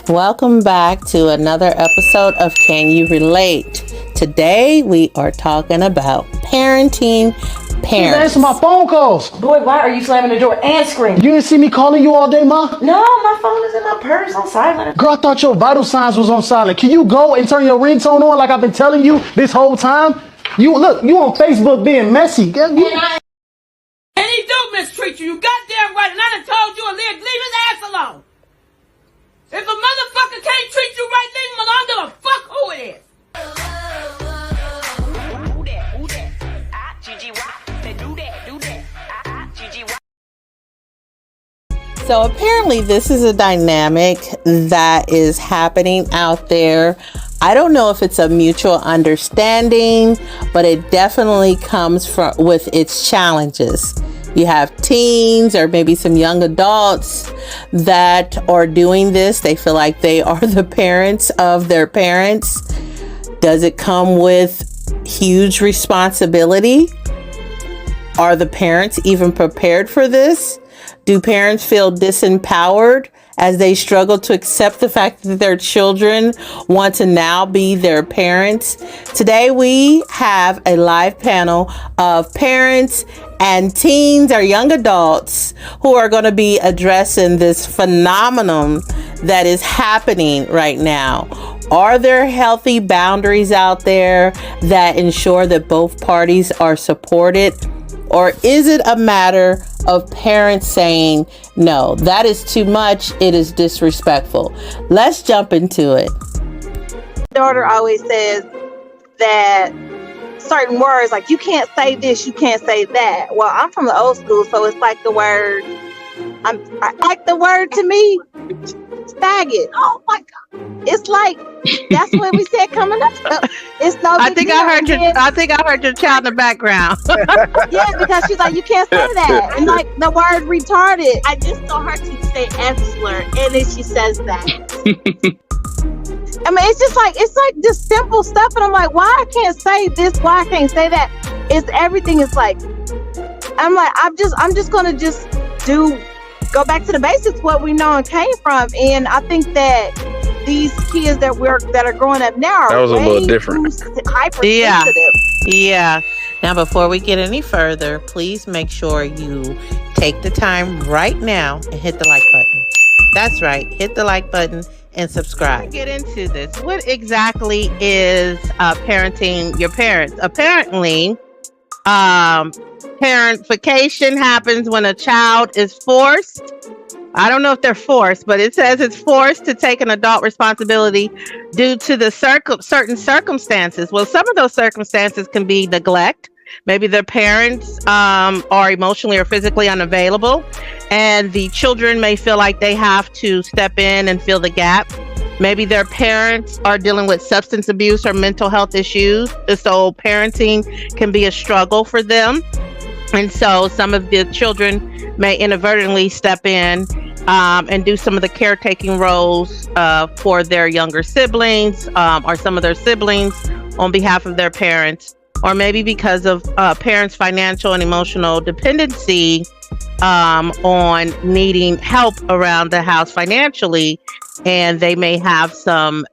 Welcome back to another episode of Can You Relate? Today we are talking about parenting parents. Answer my phone calls. Boy, why are you slamming the door and screaming? You didn't see me calling you all day, Ma? No, my phone is in my purse on silent. Girl, I thought your vital signs was on silent. Can you go and turn your ringtone on like I've been telling you this whole time? You on Facebook being messy. And he do mistreat you. You goddamn right. And I done told you to leave his ass alone. If a motherfucker can't treat you right, leave him alone. Give a fuck who it is. So apparently this is a dynamic that is happening out there. I don't know if it's a mutual understanding, but it definitely comes with its challenges. You have teens or maybe some young adults that are doing this. They feel like they are the parents of their parents. Does it come with huge responsibility? Are the parents even prepared for this? Do parents feel disempowered as they struggle to accept the fact that their children want to now be their parents? Today we have a live panel of parents and teens or young adults who are going to be addressing this phenomenon that is happening right now. Are there healthy boundaries out there that ensure that both parties are supported? Or is it a matter of parents saying, no, that is too much, it is disrespectful? Let's jump into it. Daughter always says that certain words, like you can't say this, you can't say that. Well, I'm from the old school, so it's like the word, I like the word to me, faggot. Oh my God. It's like, that's what we said coming up. It's no I think I heard your child in the background. Yeah, because she's like, you can't say that. And like the word retarded. I just told her to say F slur, and then she says that. I mean, it's like just simple stuff, and I'm like, why I can't say this? Why I can't say that? It's everything. It's like, I'm like, I'm just gonna go back to the basics, what we know and came from, and I think that these kids that are growing up now are that was a little different. Hypersensitive. Yeah. Now, before we get any further, please make sure you take the time right now and hit the like button. That's right. Hit the like button and subscribe. Get into this. What exactly is parenting your parents? Apparently, parentification happens when a child is forced. I don't know if they're forced, but it says it's forced to take an adult responsibility due to the certain circumstances. Well, some of those circumstances can be neglect. Maybe their parents are emotionally or physically unavailable, and the children may feel like they have to step in and fill the gap. Maybe their parents are dealing with substance abuse or mental health issues, so parenting can be a struggle for them. And so some of the children may inadvertently step in and do some of the caretaking roles for their younger siblings or some of their siblings on behalf of their parents, or maybe because of parents' financial and emotional dependency on needing help around the house financially, and they may have some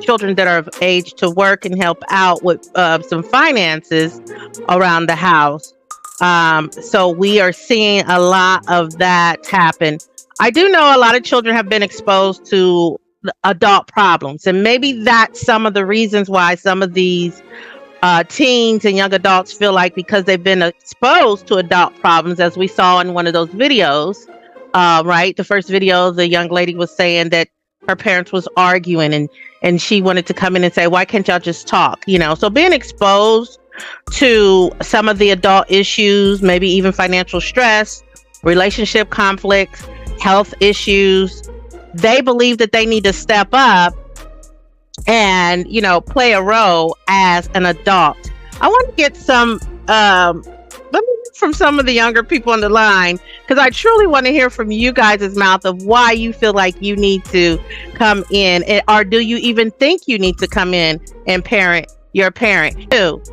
children that are of age to work and help out with some finances around the house. So we are seeing a lot of that happen. I do know a lot of children have been exposed to adult problems, and maybe that's some of the reasons why some of these teens and young adults feel like, because they've been exposed to adult problems, as we saw in one of those videos, right? The first video, the young lady was saying that her parents was arguing and she wanted to come in and say, why can't y'all just talk? So being exposed to some of the adult issues, maybe even financial stress, relationship conflicts, health issues, they believe that they need to step up and, play a role as an adult. I want to get some from some of the younger people on the line, because I truly want to hear from you guys' mouth of why you feel like you need to come in, or do you even think you need to come in and parent your parent?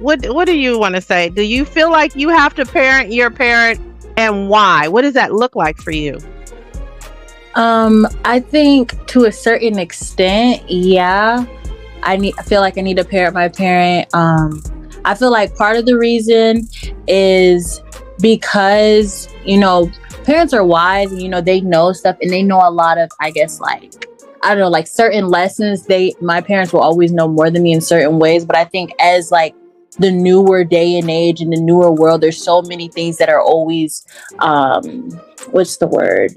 What do you want to say? Do you feel like you have to parent your parent, and why? What does that look like for you? I think to a certain extent, yeah. I feel like I need to parent my parent. I feel like part of the reason is because, parents are wise and, they know stuff and they know a lot of, I guess, like, I don't know, like certain lessons. My parents will always know more than me in certain ways. But I think as like the newer day and age and the newer world, there's so many things that are always, what's the word?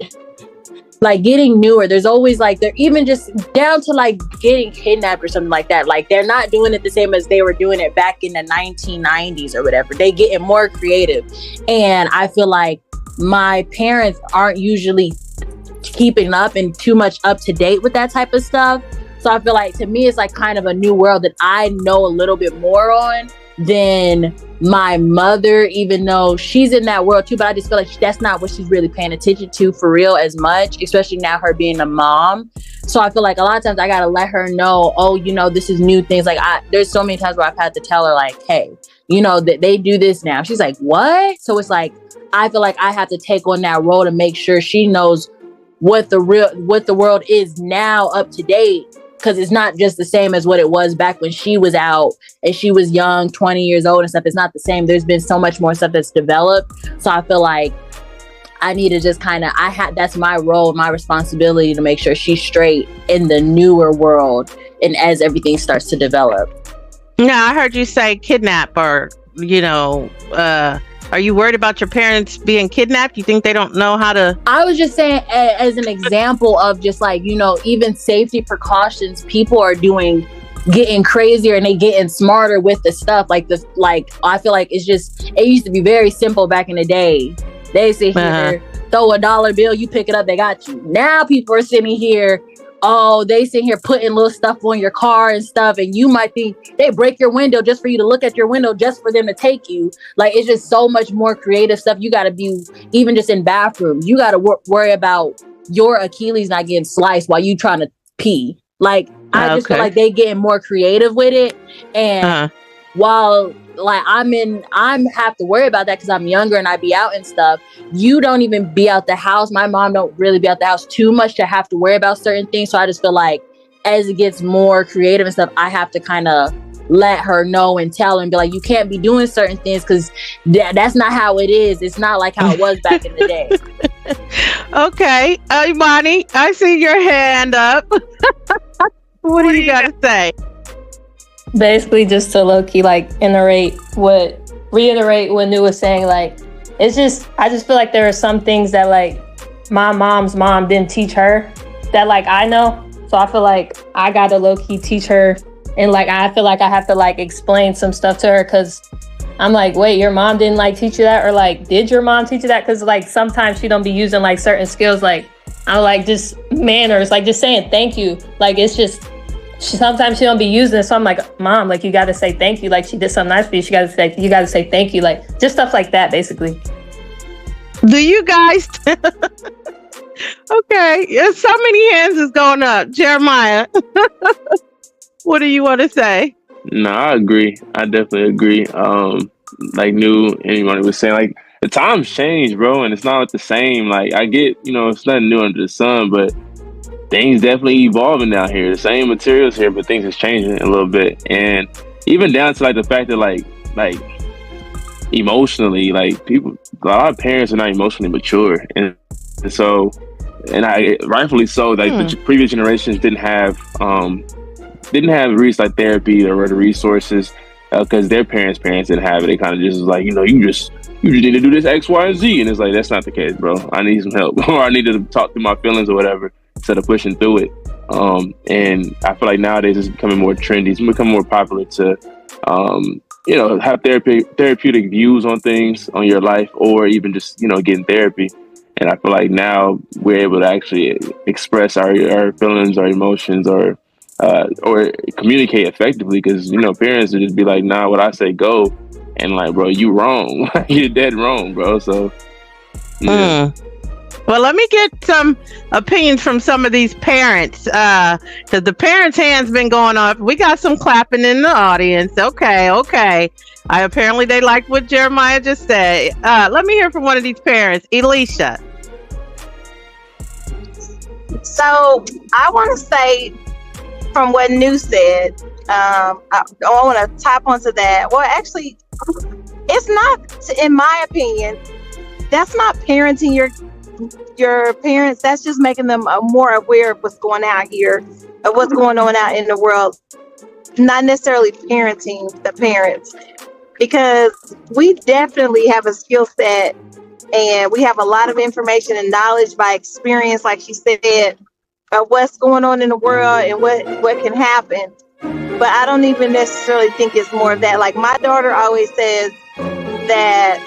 Like getting newer. There's always like, they're even just down to like getting kidnapped or something like that. Like they're not doing it the same as they were doing it back in the 1990s or whatever. They getting more creative. And I feel like my parents aren't usually keeping up and too much up to date with that type of stuff. So I feel like to me, it's like kind of a new world that I know a little bit more on than my mother, even though she's in that world too. But I just feel like that's not what she's really paying attention to for real as much, especially now her being a mom. So I feel like a lot of times I got to let her know, oh, this is new things. Like there's so many times where I've had to tell her like, hey, that they do this now. She's like, what? So it's like, I feel like I have to take on that role to make sure she knows what the world is now up to date. Because it's not just the same as what it was back when she was out and she was young, 20 years old and stuff. It's not the same. There's been so much more stuff that's developed. So I feel like I need to just that's my role, my responsibility to make sure she's straight in the newer world and as everything starts to develop. Now, I heard you say kidnap or, are you worried about your parents being kidnapped? You think they don't know how to? I was just saying as an example of just like, even safety precautions people are doing, getting crazier and they getting smarter with the stuff. I feel like it used to be very simple back in the day. They sit here, throw a dollar bill, you pick it up, they got you. Now people are sitting here, they sit here putting little stuff on your car and stuff, and you might think they break your window just for you to look at your window, just for them to take you. Like, it's just so much more creative stuff. You got to be, even just in bathrooms, you got to worry about your Achilles not getting sliced while you trying to pee. Like, I just feel like they getting more creative with it. And while like I'm have to worry about that because I'm younger and I be out and stuff. You don't even be out the house. My mom don't really be out the house too much to have to worry about certain things. So I just feel like as it gets more creative and stuff, I have to kind of let her know and tell her and be like, you can't be doing certain things because that's not how it is. It's not like how it was back in the day. Okay. Imani, I see your hand up. What do you got to say? Basically just to low-key like reiterate what Nu was saying. Like, I just feel like there are some things that like my mom's mom didn't teach her that like I know. So I feel like I gotta low-key teach her, and like I feel like I have to like explain some stuff to her because I'm like, wait, your mom didn't like teach you that? Or like, did your mom teach you that? Because like sometimes she don't be using like certain skills, like I'm like just manners, like just saying thank you. Like it's just sometimes she don't be using it. So I'm like, Mom, like you gotta say thank you. Like she did something nice for you. You gotta say thank you. Like just stuff like that, basically. Do you guys? Okay, so many hands is going up. Jeremiah, what do you want to say? No, I agree. I definitely agree. Like anyone was saying, like the times change, bro, and it's not like the same. Like I get, it's nothing new under the sun, but things definitely evolving out here. The same materials here, but things is changing a little bit, and even down to like the fact that like emotionally, like a lot of parents are not emotionally mature, and so, and I rightfully so. Like the previous generations didn't have reached like therapy or the resources because their parents didn't have it. They kind of just was like, you just need to do this X, Y, and Z, and it's like that's not the case, bro. I need some help, or I need to talk through my feelings or whatever instead of pushing through it. And I feel like nowadays it's becoming more trendy. It's becoming more popular to have therapeutic views on things, on your life, or even just getting therapy. And I feel like now we're able to actually express our feelings, our emotions, or communicate effectively. Because parents would just be like, "Nah, what I say go," and like, bro, you wrong. You're dead wrong, bro. So yeah. Well, let me get some opinions from some of these parents, because the parents' hands been going up. We got some clapping in the audience. Okay. Apparently they liked what Jeremiah just said. Let me hear from one of these parents. Elisha. So I want to say, from what New said, I want to tap onto that. Well, actually, it's not, in my opinion, that's not parenting your parents. That's just making them more aware of what's going on here, of what's going on out in the world. Not necessarily parenting the parents, because we definitely have a skill set and we have a lot of information and knowledge by experience, like she said, of what's going on in the world and what can happen. But I don't even necessarily think it's more of that. Like, my daughter always says that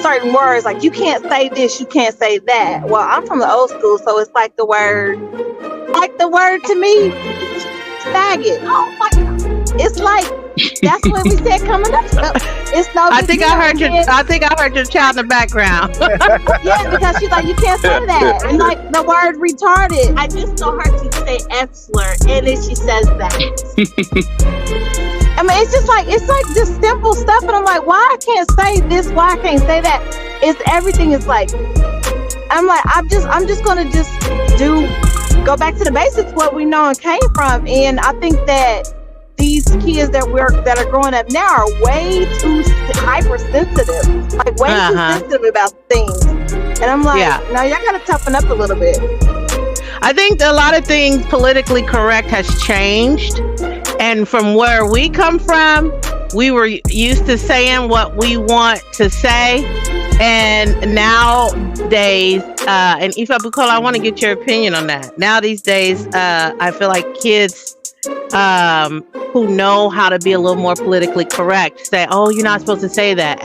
certain words, like, you can't say this, you can't say that. Well, I'm from the old school, so it's like the word to me, faggot. Oh my God. It's like, that's what we said coming up. It's no. I think I heard your child in the background. Yeah, because she's like, you can't say that. And like the word retarded. I just know her to say F slur, and then she says that. I mean, it's like just simple stuff, and I'm like, why I can't say this? Why I can't say that? It's everything is like, I'm like, I'm just gonna go back to the basics, what we know and came from, and I think that these kids that are growing up now are way too hypersensitive, like way too sensitive about things. And I'm like, no, y'all gotta toughen up a little bit. I think a lot of things politically correct has changed, and from where we come from, we were used to saying what we want to say, and nowadays, and Ifa Bukola, I want to get your opinion on that. Now these days, I feel like kids who know how to be a little more politically correct say, oh, you're not supposed to say that,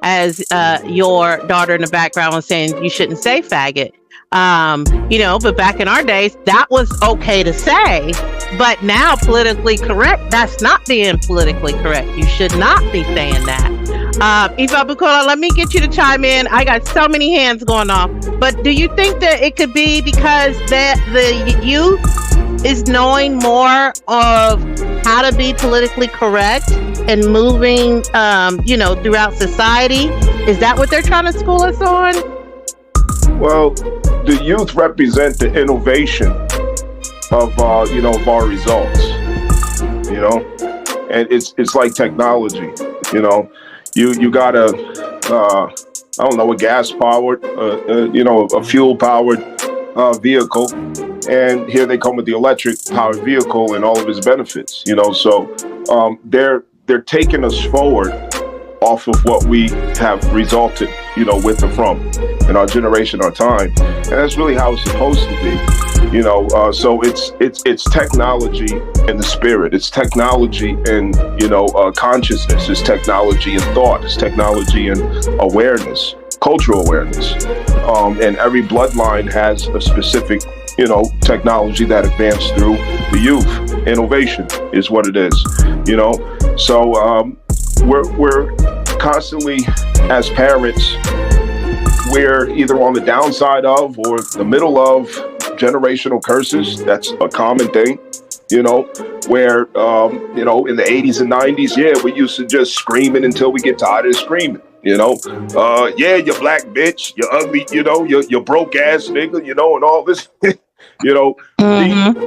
as your daughter in the background was saying you shouldn't say faggot. But back in our days that was okay to say, but now politically correct, that's not being politically correct. You should not be saying that. Ifa Bukola, let me get you to chime in. I got so many hands going off, but do you think that it could be because that the youth is knowing more of how to be politically correct and moving, throughout society? Is that what they're trying to school us on? Well, the youth represent the innovation of our results, and it's like technology, you got a gas powered, a fuel powered vehicle, and here they come with the electric powered vehicle and all of its benefits, so they're taking us forward off of what we have resulted, with and from in our generation, our time. And that's really how it's supposed to be, so it's technology in the spirit, it's technology in, consciousness, it's technology in thought, it's technology in awareness, cultural awareness. And every bloodline has a specific, technology that advanced through the youth. Innovation is what it is, so we're constantly, as parents, we're either on the downside of or the middle of generational curses. That's a common thing, where, in the 80s and 90s, we used to just scream it until we get tired of screaming, you black bitch, you ugly, you broke ass nigga, and all this, these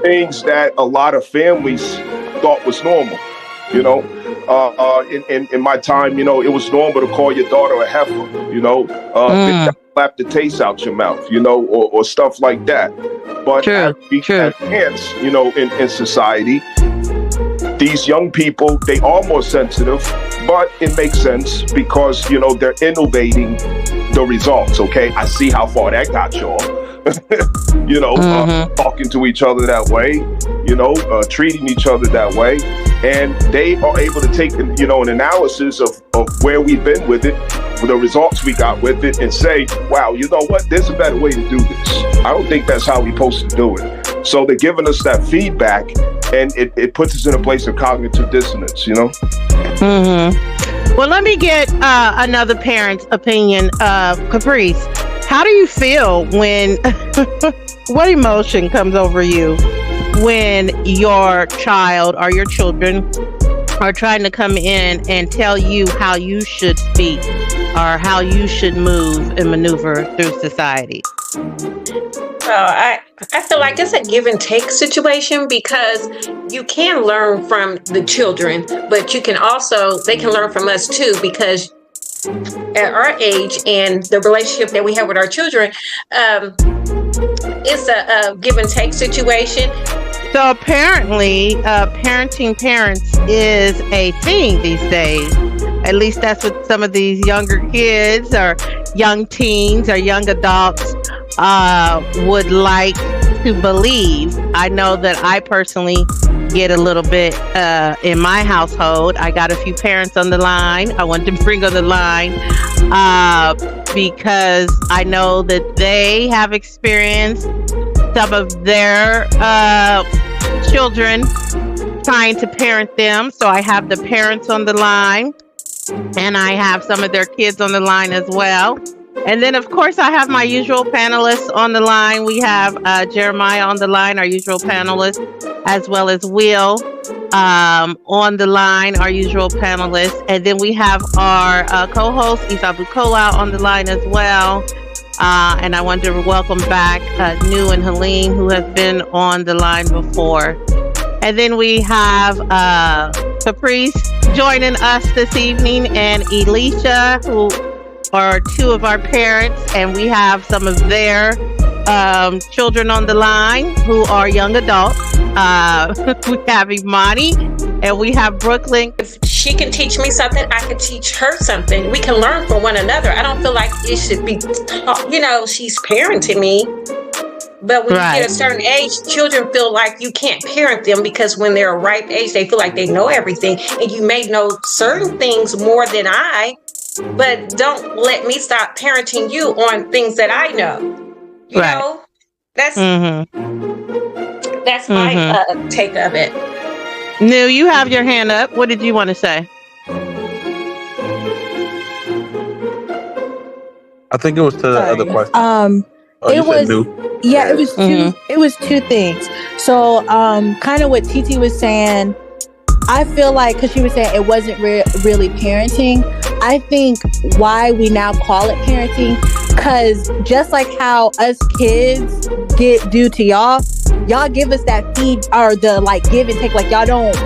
things that a lot of families thought was normal, in my time, it was normal to call your daughter a heifer, slap the taste out your mouth, or stuff like that. But as we advance, in society, these young people, they are more sensitive, but it makes sense because, they're innovating the results. Okay, I see how far that got y'all. Talking to each other that way, treating each other that way. And they are able to take, an analysis of where we've been with it, the results we got with it, and say, wow, you know what? There's a better way to do this. I don't think that's how we're supposed to do it. So they're giving us that feedback, and it puts us in a place of cognitive dissonance, Well, let me get another parent's opinion. Caprice, how do you feel when, what emotion comes over you when your child or your children are trying to come in and tell you how you should speak or how you should move and maneuver through society? I feel like it's a give and take situation because you can learn from the children, but they can learn from us too, because at our age and the relationship that we have with our children, it's a give and take situation. So apparently, parenting parents is a thing these days. At least that's what some of these younger kids or young teens or young adults would like to believe. I know that I personally get a little bit in my household. I got a few parents on the line. I want to bring on the line because I know that they have experienced some of their children trying to parent them. So I have the parents on the line, and I have some of their kids on the line as well. And then, of course, I have my usual panelists on the line. We have Jeremiah on the line, our usual panelist, as well as Will on the line, our usual panelist. And then we have our co-host, Isa Bukola, on the line as well. And I want to welcome back Nu and Helene, who has been on the line before. And then we have Caprice joining us this evening, and Elisha, who are two of our parents, and we have some of their children on the line who are young adults. We have Imani, and we have Brooklyn. If she can teach me something, I can teach her something. We can learn from one another. I don't feel like it should be taught, she's parenting me. But when you get a certain age, children feel like you can't parent them because when they're a ripe age, they feel like they know everything. And you may know certain things more than I, but don't let me stop parenting you on things that I know. You know? That's my take of it. Nu, you have your hand up. What did you want to say? I think it was to the other question. It was it was two things. So kind of what TT was saying, I feel like, because she was saying it wasn't really parenting, I think why we now call it parenting, because just like how us kids do to y'all give us that feed, or the give and take. Like, y'all don't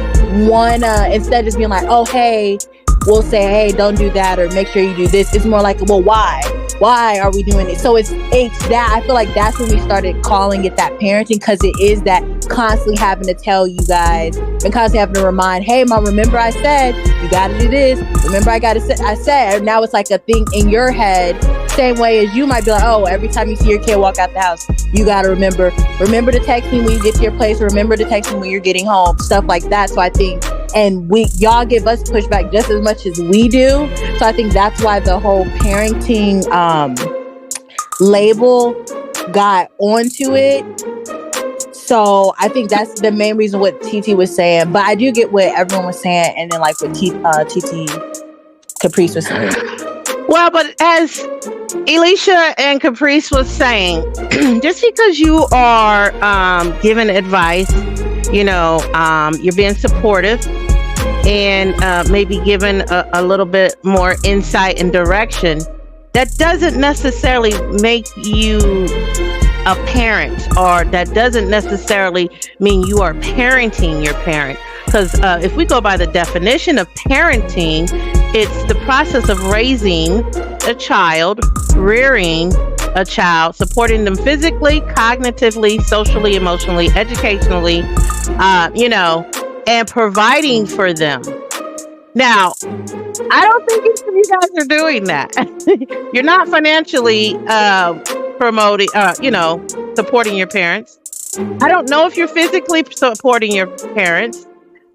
wanna, instead of just being like, oh hey, we'll say, hey, don't do that, or make sure you do this. It's more like, well, why are we doing it? So it's that. I feel like that's when we started calling it that parenting, because it is that constantly having to tell you guys and constantly having to remind, hey mom, remember I said you gotta do this, remember I said. Now it's like a thing in your head, same way as you might be like, oh, every time you see your kid walk out the house, you gotta remember to text me when you get to your place, remember to text me when you're getting home, stuff like that. So I think, and y'all give us pushback just as much as we do. So I think that's why the whole parenting label got onto it. So I think that's the main reason what TT was saying. But I do get what everyone was saying, and then like what TT Caprice was saying. Well, but as Elisha and Caprice was saying, just because you are giving advice, you're being supportive and maybe given a little bit more insight and direction, that doesn't necessarily make you a parent, or that doesn't necessarily mean you are parenting your parent. Because if we go by the definition of parenting, it's the process of raising a child, rearing a child, supporting them physically, cognitively, socially, emotionally, educationally, and providing for them. Now, I don't think each of you guys are doing that. You're not financially promoting, supporting your parents. I don't know if you're physically supporting your parents.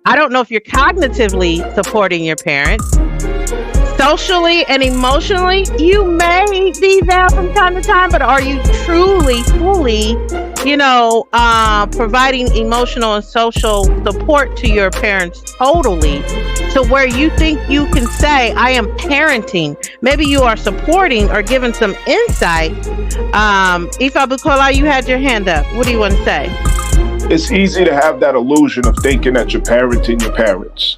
I don't know if you're cognitively supporting your parents. Socially and emotionally, you may be there from time to time, but are you truly, fully, providing emotional and social support to your parents totally, to where you think you can say, I am parenting? Maybe you are supporting or giving some insight. Ifa Bukola, you had your hand up. What do you want to say? It's easy to have that illusion of thinking that you're parenting your parents.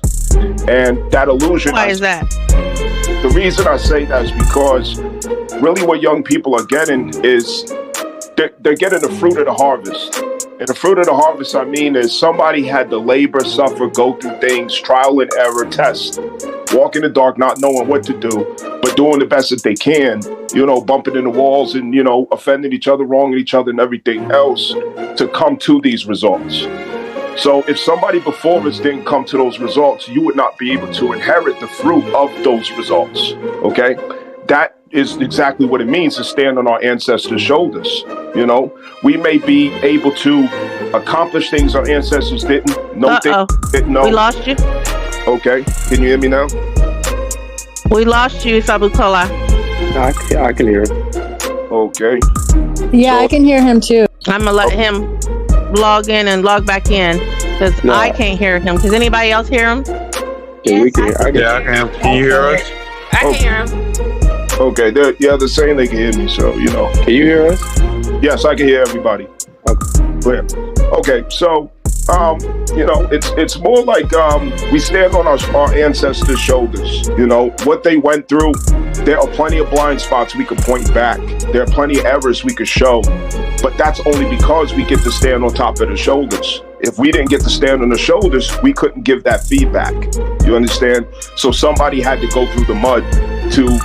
And that illusion... Why is that? The reason I say that is because really what young people are getting is they're getting the fruit of the harvest. And the fruit of the harvest, I mean, is somebody had to labor, suffer, go through things, trial and error, test, walk in the dark, not knowing what to do, but doing the best that they can, bumping into walls and, offending each other, wronging each other and everything else to come to these results. So if somebody before us didn't come to those results, you would not be able to inherit the fruit of those results, okay? That is exactly what it means to stand on our ancestors' shoulders. We may be able to accomplish things our ancestors didn't. Didn't know. We lost you. Okay, can you hear me now? We lost you, Sabukola. I can hear him. Okay. Yeah, I can hear him too. I'm gonna let him log in and log back in because I can't hear him. Does anybody else hear him? Yeah, we can. I can. Can you hear us? I can hear him. Okay, they're saying they can hear me, so Can you hear us? Yes, I can hear everybody. Clear. Okay, so it's more like we stand on our ancestors' shoulders. What they went through. There are plenty of blind spots we could point back. There are plenty of errors we could show, but that's only because we get to stand on top of the shoulders. If we didn't get to stand on the shoulders, we couldn't give that feedback. You understand? So somebody had to go through the mud to,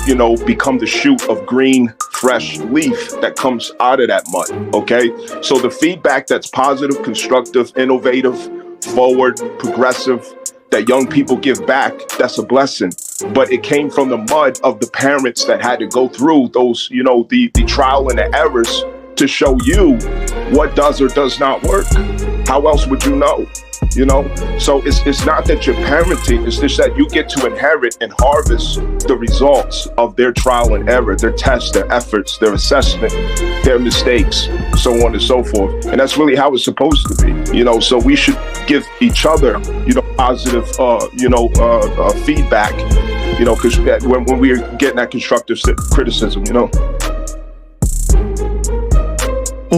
become the shoot of green, fresh leaf that comes out of that mud, okay? So the feedback that's positive, constructive, innovative, forward, progressive, that young people give back, that's a blessing. But it came from the mud of the parents that had to go through those, the trial and the errors to show you what does or does not work. How else would you know? So it's not that you're parenting, it's just that you get to inherit and harvest the results of their trial and error, their tests, their efforts, their assessment, their mistakes, so on and so forth. And that's really how it's supposed to be, so we should give each other, positive, feedback, because when we're getting that constructive criticism,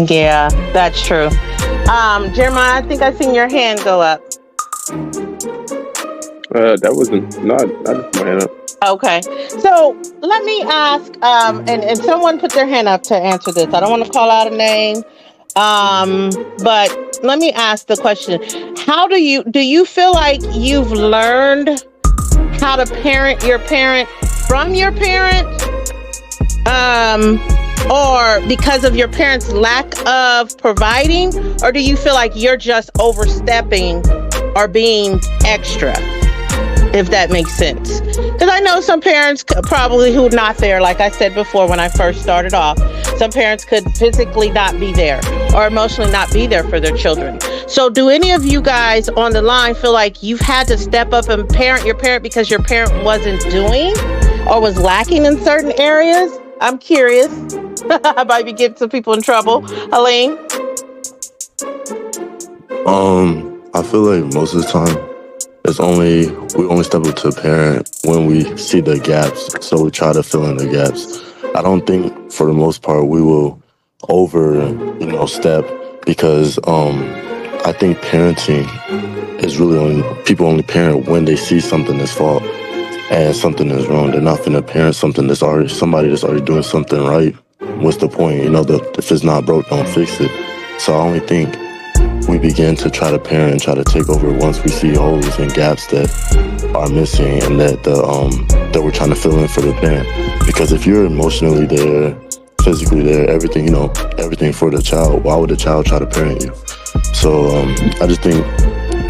Yeah, that's true. Jeremiah, I think I seen your hand go up. That wasn't not. I just my hand up. Okay, so let me ask, and someone put their hand up to answer this. I don't want to call out a name, but let me ask the question: how do you feel like you've learned how to parent your parent from your parent, or because of your parents' lack of providing, or do you feel like you're just overstepping or being extra, if that makes sense? Because I know some parents probably who are not there, like I said before when I first started off, some parents could physically not be there or emotionally not be there for their children. So do any of you guys on the line feel like you've had to step up and parent your parent because your parent wasn't doing or was lacking in certain areas? I'm curious. I might be getting some people in trouble. Helene? I feel like most of the time we only step up to a parent when we see the gaps, so we try to fill in the gaps. I don't think for the most part we will step because I think parenting is really people parent when they see something that's fault and something is wrong. They're not finna parent something somebody that's already doing something right. What's the point? If it's not broke, don't fix it. So I only think we begin to try to parent and try to take over once we see holes and gaps that are missing and that we're trying to fill in for the parent. Because if you're emotionally there, physically there, everything for the child, why would the child try to parent you? So I just think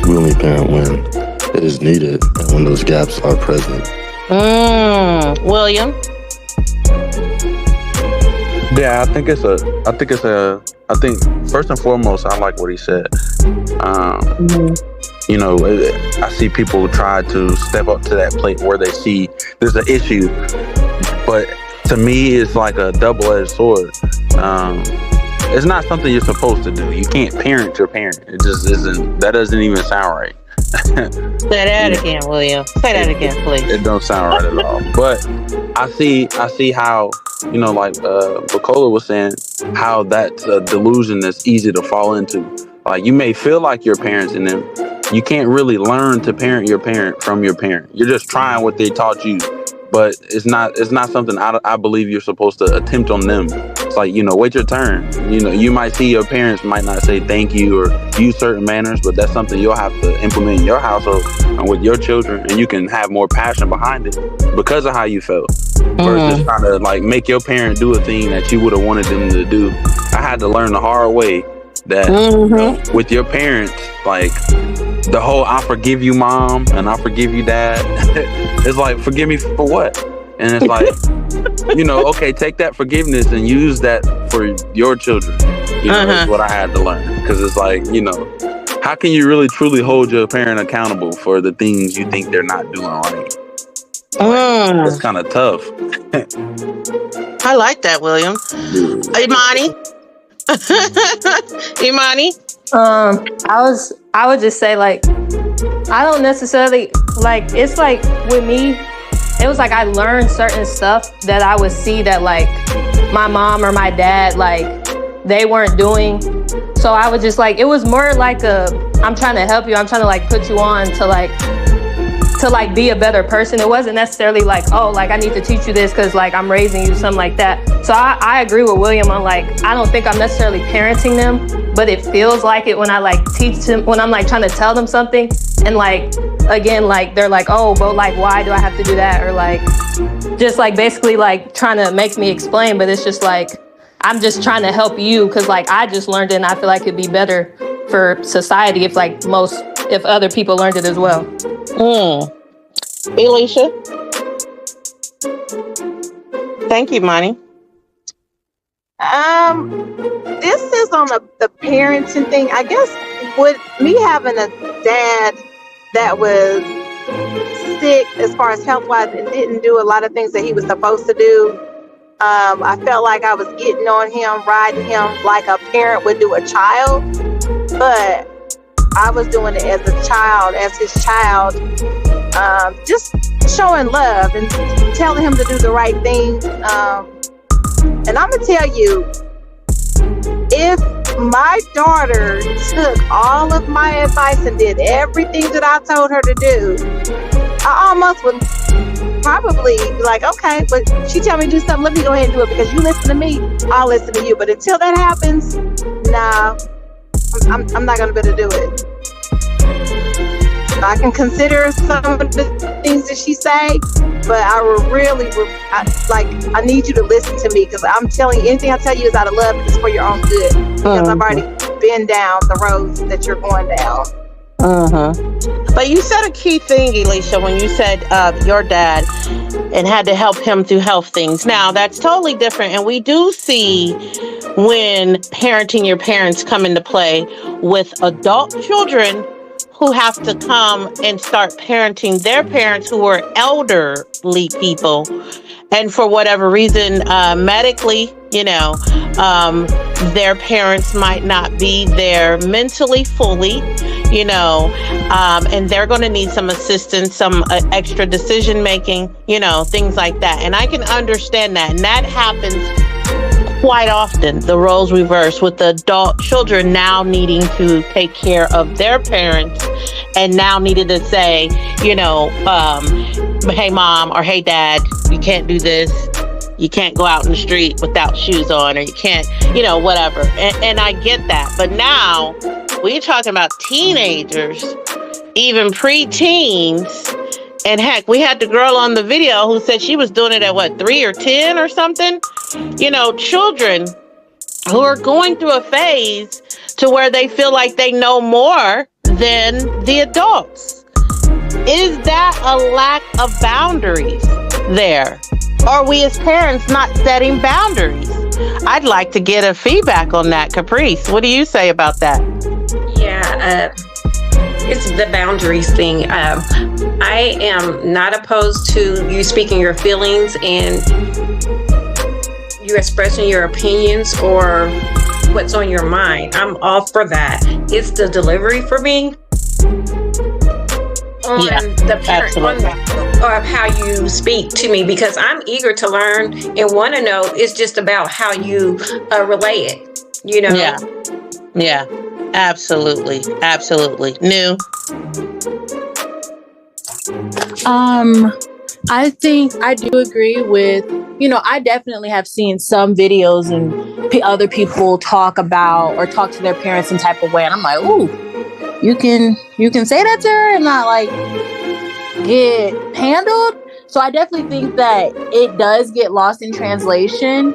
we only parent when it is needed and when those gaps are present. William? Yeah, I think first and foremost, I like what he said. I see people try to step up to that plate where they see there's an issue, but to me, it's like a double-edged sword. It's not something you're supposed to do. You can't parent your parent. It just isn't. That doesn't even sound right. Say that again, William. Say that again, please. It don't sound right at all. But I see how, like Bacola was saying, how that's a delusion that's easy to fall into. Like, you may feel like your parents and them. You can't really learn to parent your parent from your parent. You're just trying what they taught you. But it's not something I believe you're supposed to attempt on them. It's like, wait your turn. You might see your parents might not say thank you or use certain manners, but that's something you'll have to implement in your household and with your children, and you can have more passion behind it because of how you felt versus trying to like make your parent do a thing that you would have wanted them to do. I had to learn the hard way that with your parents, like the whole "I forgive you, mom" and "I forgive you, dad," it's like, forgive me for what? And it's like, okay, take that forgiveness and use that for your children. Is what I had to learn, because it's like, how can you really truly hold your parent accountable for the things you think they're not doing right? It's kind of tough. I like that, William. Imani? Imani? I would just say, like, I don't necessarily, like, it's like with me, it was like I learned certain stuff that I would see that like my mom or my dad, like, they weren't doing. So I was just like, it was more like I'm trying to help you. I'm trying to like put you on to like be a better person. It wasn't necessarily like, oh, like I need to teach you this because like I'm raising you, something like that. So I agree with William on like, I don't think I'm necessarily parenting them, but it feels like it when I like teach them, when I'm like trying to tell them something. And like, again, like they're like, oh, but like, why do I have to do that? Or like, just like basically like trying to make me explain, but it's just like, I'm just trying to help you because like I just learned it and I feel like it'd be better for society if like if other people learned it as well. Alicia? Thank you, Monty. This is on the parenting thing. I guess with me having a dad that was sick as far as health-wise and didn't do a lot of things that he was supposed to do, I felt like I was getting on him, riding him like a parent would do a child, but I was doing it as a child, as his child, just showing love and telling him to do the right thing. And I'm gonna tell you, if my daughter took all of my advice and did everything that I told her to do, I almost would probably be like, okay, but she tell me to do something, let me go ahead and do it, because you listen to me, I'll listen to you. But until that happens, nah, I'm not gonna be able to do it. I can consider some of the things that she say, but I need you to listen to me, because I'm telling you, anything I tell you is out of love, and it's for your own good, because I've already been down the roads that you're going down. But you said a key thing, Alicia, when you said your dad and had to help him through health things. Now, that's totally different. And we do see when parenting your parents come into play with adult children who have to come and start parenting their parents who are elderly people. And for whatever reason, medically, their parents might not be there mentally fully, and they're going to need some assistance, some extra decision making, things like that. And I can understand that. And that happens quite often, the roles reverse, with the adult children now needing to take care of their parents and now needed to say, hey mom or hey dad, you can't do this. You can't go out in the street without shoes on, or you can't, whatever. And I get that. But now we're talking about teenagers, even pre-teens. And heck, we had the girl on the video who said she was doing it at 3 or 10 or something. Children who are going through a phase to where they feel like they know more than the adults. Is that a lack of boundaries there? Are we as parents not setting boundaries? I'd like to get a feedback on that. Caprice, what do you say about that? Yeah, it's the boundaries thing. I am not opposed to you speaking your feelings and you expressing your opinions or what's on your mind. I'm all for that. It's the delivery for me on the parent, or how you speak to me, because I'm eager to learn and want to know. It's just about how you relay it, Yeah, absolutely. New. I think I do agree with, I definitely have seen some videos and other people talk about or talk to their parents some type of way, and I'm like, ooh, you can say that to her and not like get handled. So I definitely think that it does get lost in translation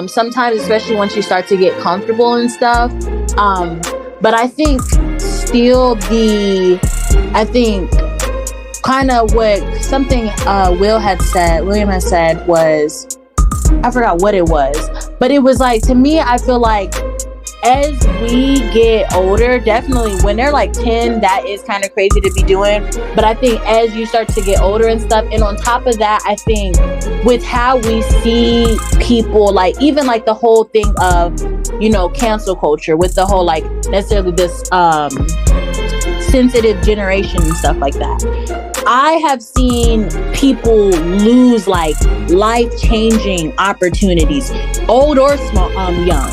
sometimes, especially once you start to get comfortable and stuff. But I think still kind of what something William had said was, I forgot what it was, but it was like, to me, I feel like as we get older, definitely when they're like 10, that is kind of crazy to be doing. But I think as you start to get older and stuff, and on top of that, I think with how we see people, like even like the whole thing of, you know, cancel culture, with the whole like necessarily this sensitive generation and stuff like that. I have seen people lose like life-changing opportunities, old or small, young.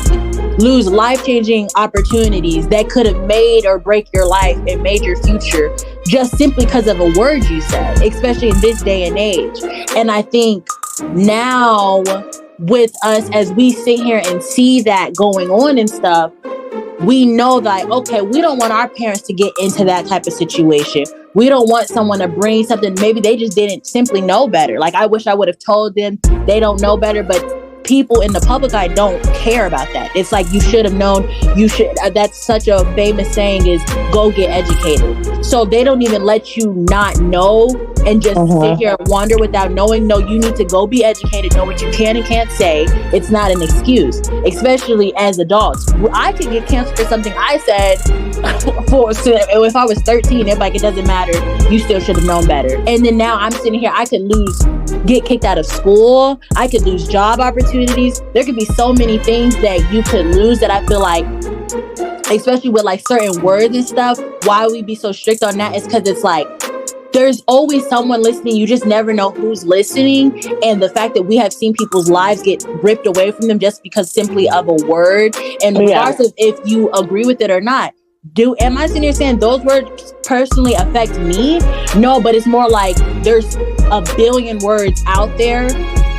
Lose life-changing opportunities that could have made or break your life and made your future just simply because of a word you said, especially in this day and age. And I think now with us, as we sit here and see that going on and stuff, we know that, okay, we don't want our parents to get into that type of situation. We don't want someone to bring something, maybe they just didn't simply know better. Like, I wish I would have told them they don't know better, but people in the public eye don't care about that. It's like, you should have known, you should, that's such a famous saying is, go get educated. So they don't even let you not know and just sit here and wander without knowing. No, you need to go be educated, know what you can and can't say. It's not an excuse, especially as adults. I could get canceled for something I said if I was 13, if like, it doesn't matter, you still should have known better. And then now I'm sitting here, I could get kicked out of school, I could lose job opportunities. There could be so many things that you could lose, that I feel like, especially with like certain words and stuff, why we be so strict on that is because it's like, there's always someone listening. You just never know who's listening. And the fact that we have seen people's lives get ripped away from them just because simply of a word, and regardless of if you agree with it or not, am I sitting here saying those words personally affect me? No, but it's more like there's a billion words out there.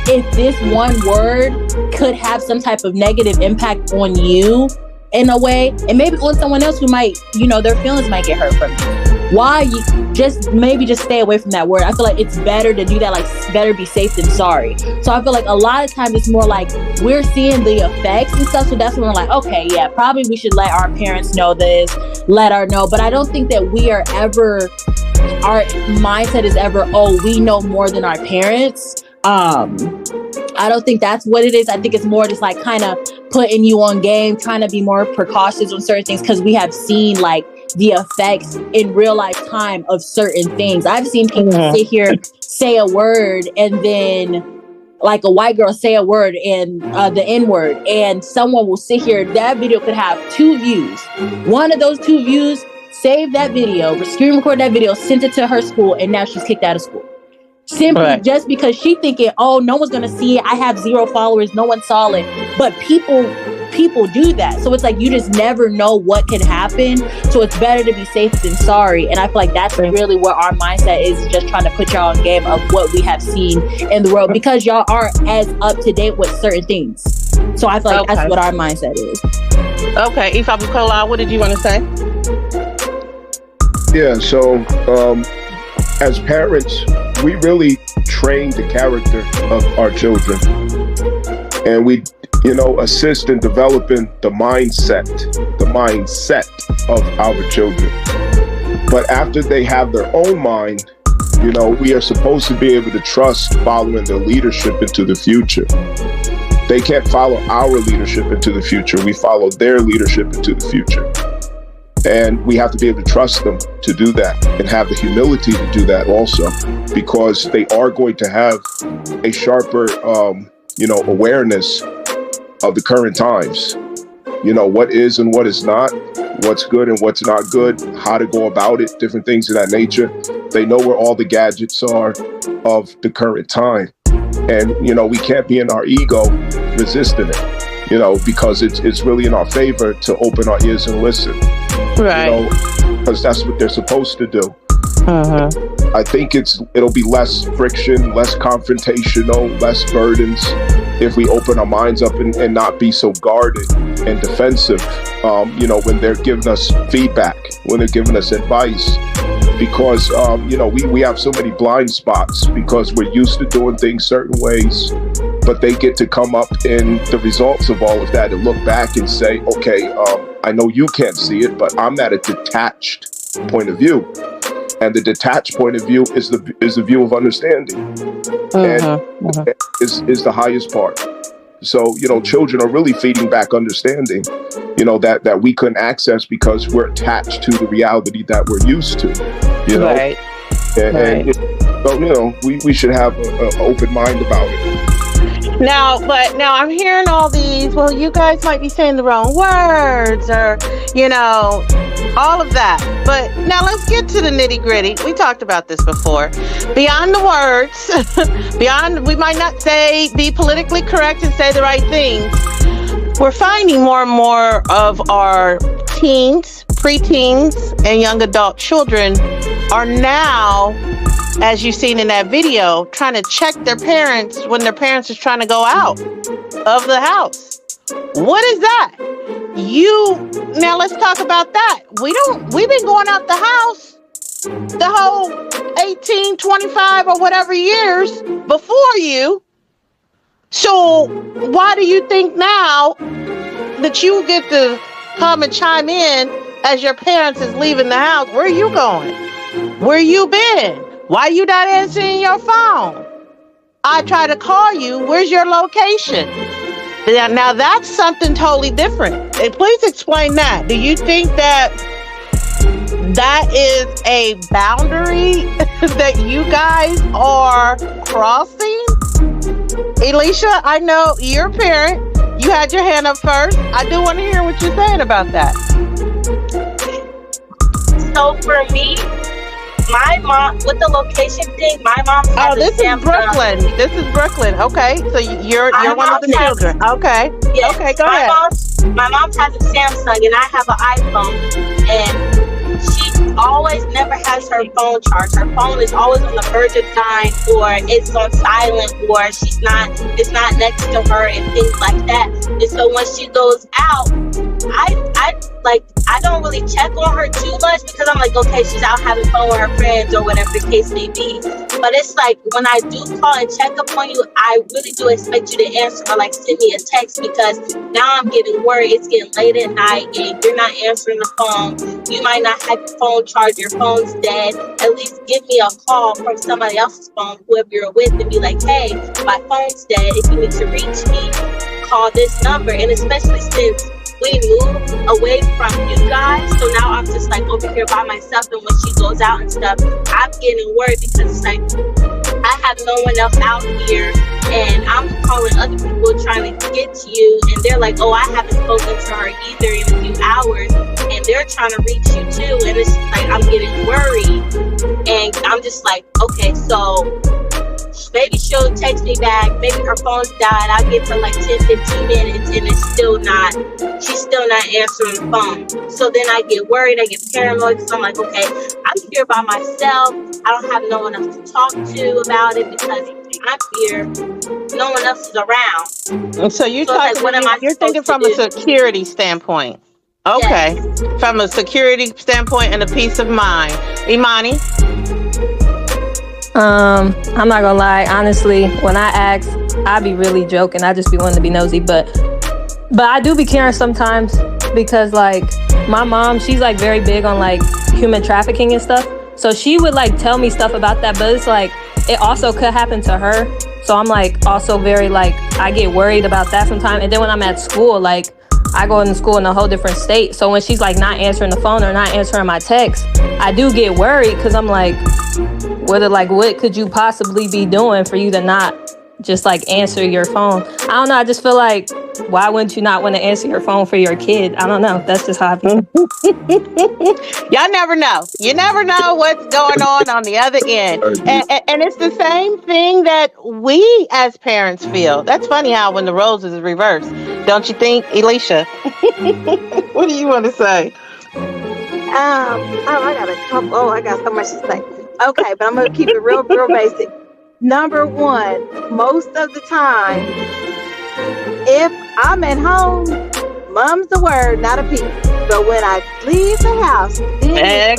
If this one word could have some type of negative impact on you in a way, and maybe on someone else who might, you know, their feelings might get hurt from it. Why you just stay away from that word? I feel like it's better to do that, like better be safe than sorry. So I feel like a lot of times it's more like we're seeing the effects and stuff. So that's when we're like, okay, yeah, probably we should let our parents know this, let our know. But I don't think that our mindset is ever, oh, we know more than our parents. I don't think that's what it is. I think it's more just like kind of putting you on game, trying to be more precautious on certain things, because we have seen like the effects in real life time of certain things. I've seen people sit here, say a word, and then like a white girl say a word and the N-word, and someone will sit here, that video could have 2 views. One of those 2 views, save that video, screen record that video, sent it to her school, and now she's kicked out of school. Simply just because she thinking, oh, no one's going to see it. I have 0 followers. No one saw it. But people do that. So it's like, you just never know what can happen. So it's better to be safe than sorry. And I feel like that's really what our mindset is, just trying to put y'all on game of what we have seen in the world, because y'all aren't as up to date with certain things. So I feel like that's what our mindset is. Okay. Ifa Bukola, what did you want to say? Yeah, so as parents, we really train the character of our children, and we, assist in developing the mindset of our children. But after they have their own mind, we are supposed to be able to trust following their leadership into the future. They can't follow our leadership into the future. We follow their leadership into the future. And we have to be able to trust them to do that, and have the humility to do that also, because they are going to have a sharper, awareness of the current times. What is and what is not, what's good and what's not good, how to go about it, different things of that nature. They know where all the gadgets are of the current time. And, we can't be in our ego resisting it, because it's really in our favor to open our ears and listen. Right. Because that's what they're supposed to do. I think it'll be less friction, less confrontational, less burdens if we open our minds up and not be so guarded and defensive, when they're giving us feedback, when they're giving us advice. Because, we have so many blind spots because we're used to doing things certain ways, but they get to come up in the results of all of that and look back and say, okay, I know you can't see it, but I'm at a detached point of view. And the detached point of view is the view of understanding, and is the highest part. So, children are really feeding back understanding, that we couldn't access because we're attached to the reality that we're used to, Right. And so, we should have an open mind about it. Now I'm hearing all these, well, you guys might be saying the wrong words or, all of that. But now let's get to the nitty gritty. We talked about this before. Beyond the words, we might not be politically correct and say the right things. We're finding more and more of our teens, preteens, and young adult children are now, as you've seen in that video, trying to check their parents when their parents is trying to go out of the house. What is that? Now let's talk about that. We've been going out the house the whole 18, 25 or whatever years before you. So why do you think now that you get to come and chime in as your parents is leaving the house? Where are you going? Where you been? Why you not answering your phone? I try to call you. Where's your location? Now that's something totally different. And please explain that. Do you think that is a boundary that you guys are crossing? Alicia, I know you're a parent. You had your hand up first. I do want to hear what you're saying about that. So for me, my mom, with the location thing, my mom has this is Brooklyn. This is Brooklyn. Okay, so you're one of the children. Okay. Yes, okay, go ahead. My mom has a Samsung and I have an iPhone, and she always never has her phone charged. Her phone is always on the verge of dying, or it's on silent, or it's not next to her and things like that. And so when she goes out, I don't really check on her too much because I'm like, okay, she's out having fun with her friends or whatever the case may be. But it's like when I do call and check up on you, I really do expect you to answer or send me a text, because now I'm getting worried. It's getting late at night and you're not answering the phone. You might not have your phone charged, your phone's dead. At least give me a call from somebody else's phone, whoever you're with, and be like, hey, my phone's dead. If you need to reach me, call this number. And especially since we moved away from you guys, so now I'm just over here by myself, and when she goes out and stuff, I'm getting worried because it's I have no one else out here, and I'm calling other people trying to get to you, and they're like, oh, I haven't spoken to her either in a few hours, and they're trying to reach you too, and it's I'm getting worried, and I'm just okay, so maybe she'll text me back, maybe her phone's died, I'll give her 10-15 minutes, and she's still not answering the phone. So then I get worried, I get paranoid, because I'm okay, I'm here by myself, I don't have no one else to talk to about it, because I'm here, no one else is around. And so you're thinking from a security standpoint. Okay. Yes. From a security standpoint and a peace of mind. Imani? I'm not gonna lie, honestly, when I ask, I be really joking. I just be wanting to be nosy, but I do be caring sometimes, because my mom, she's very big on human trafficking and stuff. So she would tell me stuff about that, but it's it also could happen to her. So I'm also very I get worried about that sometimes. And then when I'm at school, I go into school in a whole different state. So when she's not answering the phone or not answering my text, I do get worried, because I'm what could you possibly be doing for you to not just answer your phone? I don't know. I just feel why wouldn't you not want to answer your phone for your kid? I don't know. That's just how I feel. Y'all never know. You never know what's going on the other end. And it's the same thing that we as parents feel. That's funny how when the roles is reversed. Don't you think, Alicia? What do you want to say? I got a couple. Oh, I got so much to say. Okay, but I'm gonna keep it real basic. Number one, most of the time, if I'm at home, mom's the word, not a peep. But when I leave the house, then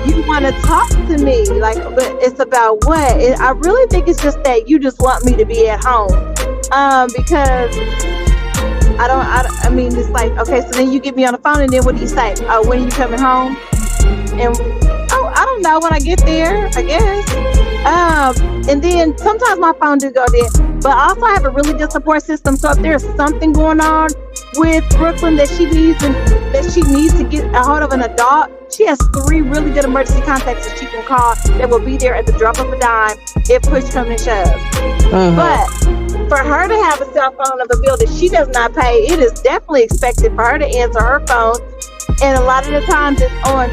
you want to talk to me, like, but it's about what? I really think it's just that you just want me to be at home, because I mean, it's like, okay, so then you get me on the phone, and then what do you say? Oh, when are you coming home? And I don't know, when I get there, I guess. And then sometimes my phone do go dead, but also I have a really good support system. So if there's something going on with Brooklyn that she needs to get a hold of an adult, she has 3 really good emergency contacts that she can call that will be there at the drop of a dime if push comes to shove. But for her to have a cell phone of a bill that she does not pay, it is definitely expected for her to answer her phone. And a lot of the times it's on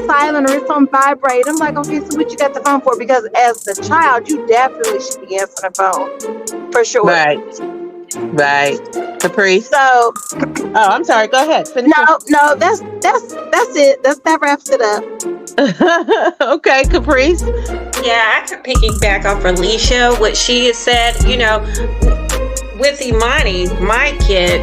silent or it's on vibrate. I'm like, okay, so what you got the phone for? Because as the child, you definitely should be answering the phone for sure. Right. Caprice. So, I'm sorry. Go ahead. Finish no, that's it. That wraps it up. Okay, Caprice. Yeah, I could piggyback off Alicia, what she has said. You know, with Imani, my kid,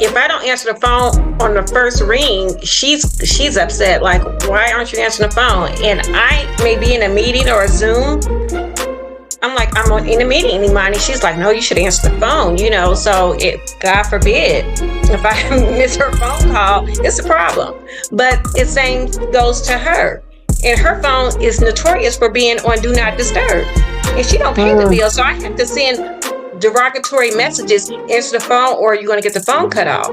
if I don't answer the phone on the first ring, she's upset. Like, why aren't you answering the phone? And I may be in a meeting or a Zoom. I'm like, I'm in a meeting, Imani. She's like, no, you should answer the phone, you know. So, God forbid, if I miss her phone call, it's a problem. But the same goes to her. And her phone is notorious for being on Do Not Disturb. And she don't pay the bill, so I have to send derogatory messages, answer the phone, or you're going to get the phone cut off.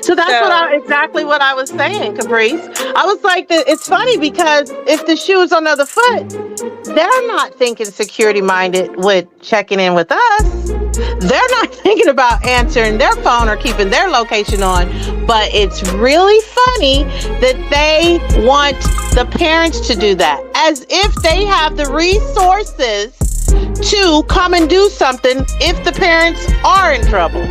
So that's exactly what I was saying, Caprice. I was like, it's funny because if the shoe is on the other foot, they're not thinking security minded with checking in with us. They're not thinking about answering their phone or keeping their location on. But it's really funny that they want the parents to do that, as if they have the resources to come and do something if the parents are in trouble.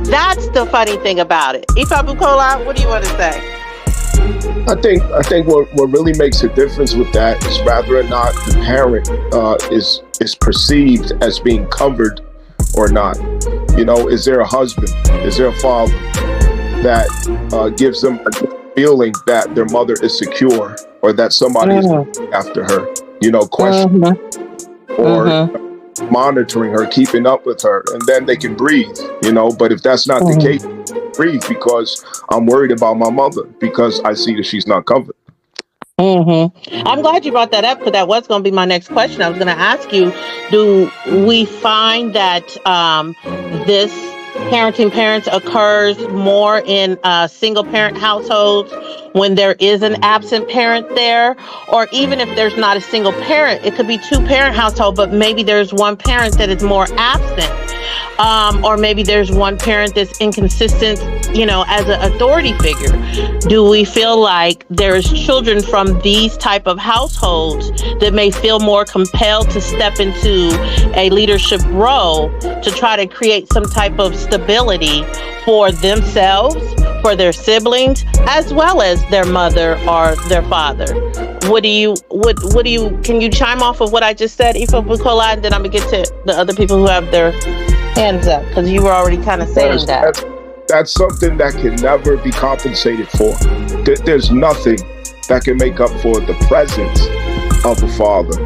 That's the funny thing about it. Ifa Bukola, what do you want to say? I think what really makes a difference with that is whether or not the parent is perceived as being covered or not. You know, is there a husband? Is there a father that gives them a feeling that their mother is secure or that somebody is after her? You know, question or monitoring her, keeping up with her, and then they can breathe, you know. But if that's not the case, breathe because I'm worried about my mother because I see that she's not covered. I'm glad you brought that up because that was going to be my next question. I was going to ask you, do we find that this parenting parents occurs more in single parent households when there is an absent parent there, or even if there's not a single parent, it could be 2-parent household, but maybe there's one parent that is more absent, or maybe there's one parent that's inconsistent, you know, as an authority figure. Do we feel like there's children from these type of households that may feel more compelled to step into a leadership role to try to create some type of stability for themselves, for their siblings, as well as their mother or their father? Can you chime off of what I just said, Ifa Bukola, and then I'm gonna get to the other people who have their hands up, because you were already kind of saying that. That's something that can never be compensated for. There's nothing that can make up for the presence of a father.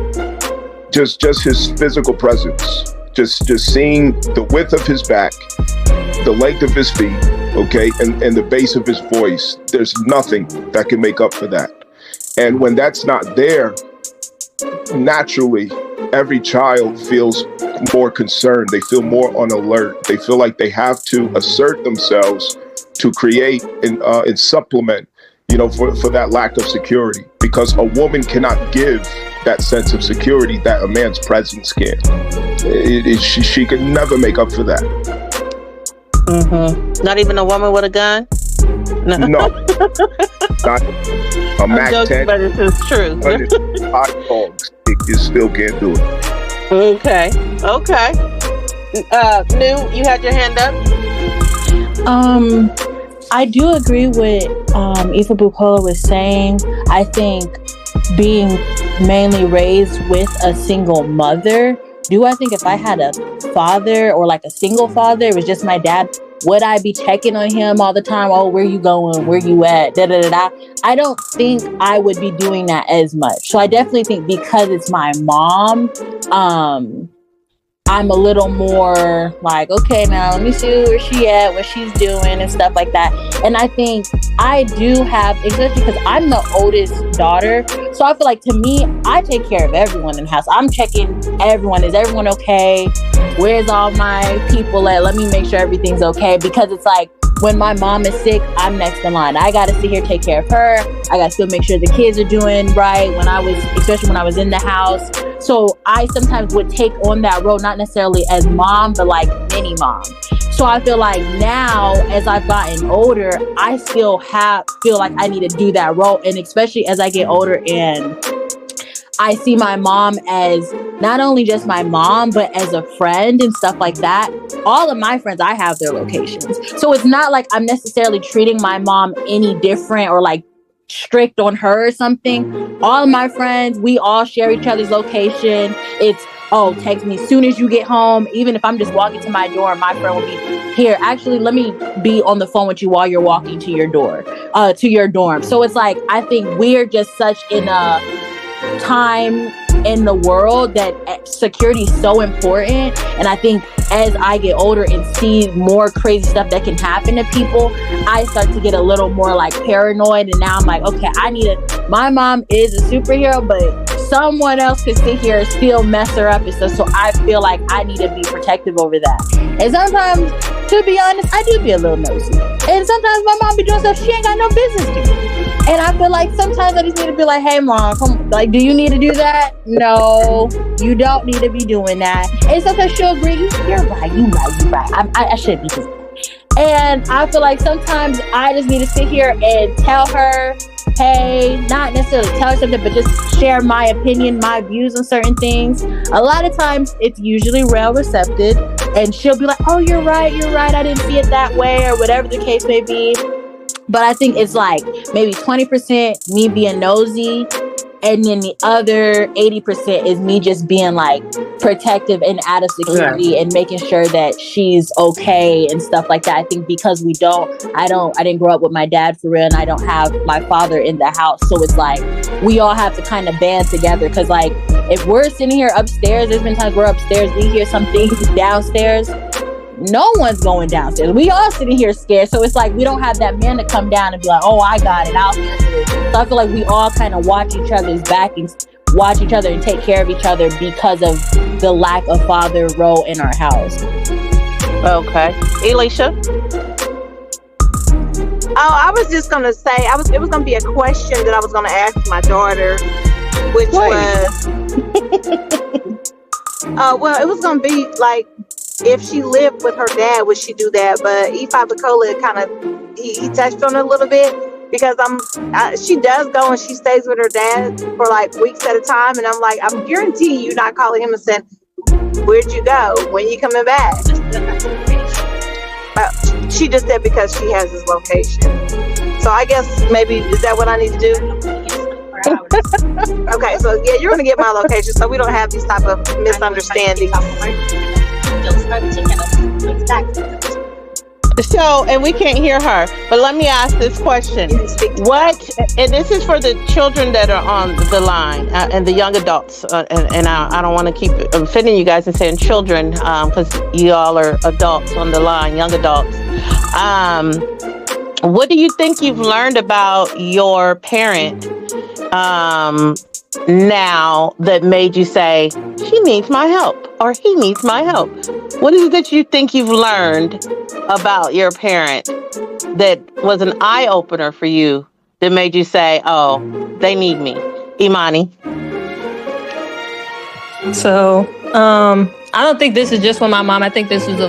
Just his physical presence. Just seeing the width of his back, the length of his feet, okay, and the bass of his voice. There's nothing that can make up for that. And when that's not there, naturally, every child feels more concerned. They feel more on alert. They feel like they have to assert themselves to create and supplement, you know, for that lack of security. Because a woman cannot give that sense of security that a man's presence can. She could never make up for that. Not even a woman with a gun? No. Not a Mac 10. But it's true. Hot dogs. You still can't do it. Okay. Nu, you had your hand up? I do agree with Eva Bukola was saying. I think being mainly raised with a single mother, I think if I had a father or like a single father, it was just my dad, would I be checking on him all the time? Oh, where you going? Where you at? Da, da, da, da. I don't think I would be doing that as much. So I definitely think because it's my mom, I'm a little more like, okay, now let me see where she at, what she's doing and stuff like that. And I think I do have, especially because I'm the oldest daughter. So I feel like to me, I take care of everyone in the house. I'm checking everyone. Is everyone okay? Where's all my people at? Let me make sure everything's okay. Because it's like, when my mom is sick, I'm next in line. I got to sit here, take care of her. I got to still make sure the kids are doing right especially when I was in the house. So I sometimes would take on that role, not necessarily as mom, but like mini mom. So I feel like now, as I've gotten older, I still feel like I need to do that role. And especially as I get older and I see my mom as not only just my mom, but as a friend and stuff like that. All of my friends, I have their locations. So it's not like I'm necessarily treating my mom any different or like strict on her or something. All of my friends, we all share each other's location. It's, oh, text me as soon as you get home. Even if I'm just walking to my door, my friend will be here. Actually, let me be on the phone with you while you're walking to your door, to your dorm. So it's like, I think we're just such in a time in the world that security is so important. And I think as I get older and see more crazy stuff that can happen to people, I start to get a little more like paranoid. And now I'm like, okay, my mom is a superhero, but someone else could sit here and still mess her up and stuff. So I feel like I need to be protective over that. And sometimes, to be honest, I do be a little nosy. And sometimes my mom be doing stuff she ain't got no business doing. And I feel like sometimes I just need to be like, hey, mom, come, like, do you need to do that? No, you don't need to be doing that. And sometimes she'll agree, you're right. I shouldn't be doing that. And I feel like sometimes I just need to sit here and tell her, hey, not necessarily tell her something, but just share my opinion, my views on certain things. A lot of times it's usually well received, and she'll be like, oh, you're right, I didn't see it that way, or whatever the case may be. But I think it's like maybe 20% me being nosy, and then the other 80% is me just being like protective and out of security and making sure that she's okay and stuff like that. I think because I didn't grow up with my dad for real, and I don't have my father in the house. So it's like we all have to kind of band together, because like if we're sitting here upstairs, there's been times we're upstairs, we hear something downstairs, no one's going downstairs. We all sitting here scared. So it's like we don't have that man to come down and be like, oh, I got it, I'll handle it. So I feel like we all kind of watch each other's back and watch each other and take care of each other because of the lack of father role in our house. Okay. Elisha? Oh, I was just gonna say it was gonna be a question that I was gonna ask my daughter, which was well, it was gonna be like, if she lived with her dad, would she do that? But Ifa Bacola kind of he touched on it a little bit, because she does go and she stays with her dad for like weeks at a time, and I'm like, I'm guaranteeing you not calling him and saying, where'd you go? When you coming back? She just said because she has his location. So I guess maybe, is that what I need to do? Okay, so yeah, you're gonna get my location so we don't have these type of misunderstandings. So, and we can't hear her, but let me ask this question. And this is for the children that are on the line and the young adults, and I don't want to keep offending you guys and saying children, because you all are adults on the line, young adults. What do you think you've learned about your parent now that made you say, she needs my help, or he needs my help? What is it that you think you've learned about your parent that was an eye-opener for you that made you say, oh, they need me? Imani? So, I don't think this is just with my mom. I think this is a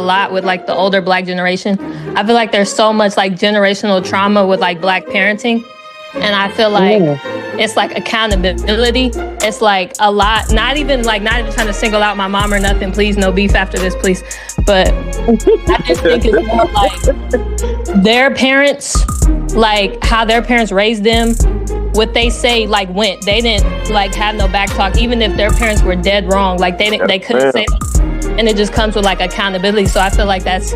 lot with like the older Black generation. I feel like there's so much like generational trauma with like Black parenting. And I feel like it's like accountability. It's like a lot, not even trying to single out my mom or nothing. Please, no beef after this, please. But I just think it's more like their parents, like how their parents raised them, what they say like went. They didn't like have no back talk, even if their parents were dead wrong. Like they couldn't say that. And it just comes with like accountability. So I feel like that's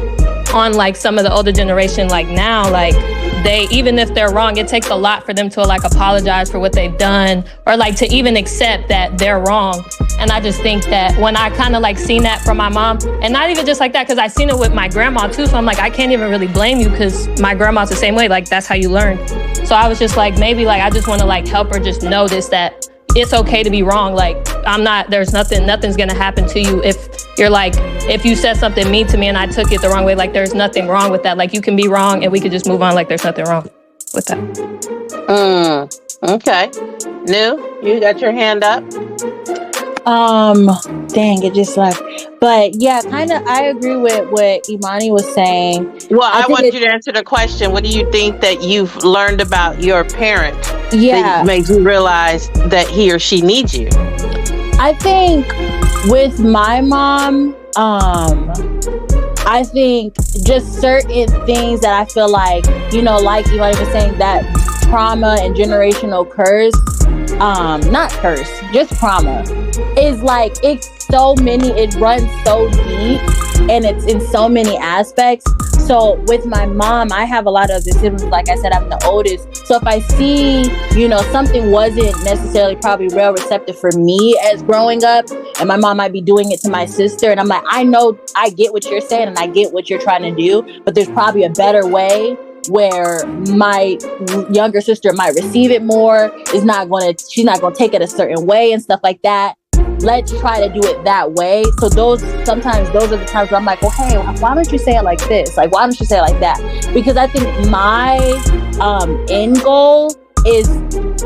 on like some of the older generation, like now, like they, even if they're wrong, it takes a lot for them to like apologize for what they've done, or like to even accept that they're wrong. And I just think that when I kind of like seen that from my mom, and not even just like that, because I seen it with my grandma too. So I'm like, I can't even really blame you, because my grandma's the same way. Like that's how you learn. So I was just like, maybe like I just want to like help her just notice that it's okay to be wrong. Like there's nothing's gonna happen to you if you're like, if you said something mean to me and I took it the wrong way, like there's nothing wrong with that. Like you can be wrong and we could just move on. Like there's nothing wrong with that. Okay. Nu, you got your hand up. Dang, it just left. But yeah, kind of, I agree with what Imani was saying. Well, I want you to answer the question. What do you think that you've learned about your parent that made you realize that he or she needs you? I think with my mom, I think just certain things that I feel like, like Imani was saying, that trauma and generational curse, not curse, just trauma, is like, it's so many, it runs so deep and it's in so many aspects. So with my mom, I have a lot of other siblings. Like I said, I'm the oldest. So if I see, something wasn't necessarily probably real receptive for me as growing up, and my mom might be doing it to my sister, and I'm like, I know, I get what you're saying and I get what you're trying to do, but there's probably a better way where my younger sister might receive it more. She's not going to take it a certain way and stuff like that. Let's try to do it that way. So sometimes those are the times where I'm like, well, hey, why don't you say it like this? Like, why don't you say it like that? Because I think my end goal is,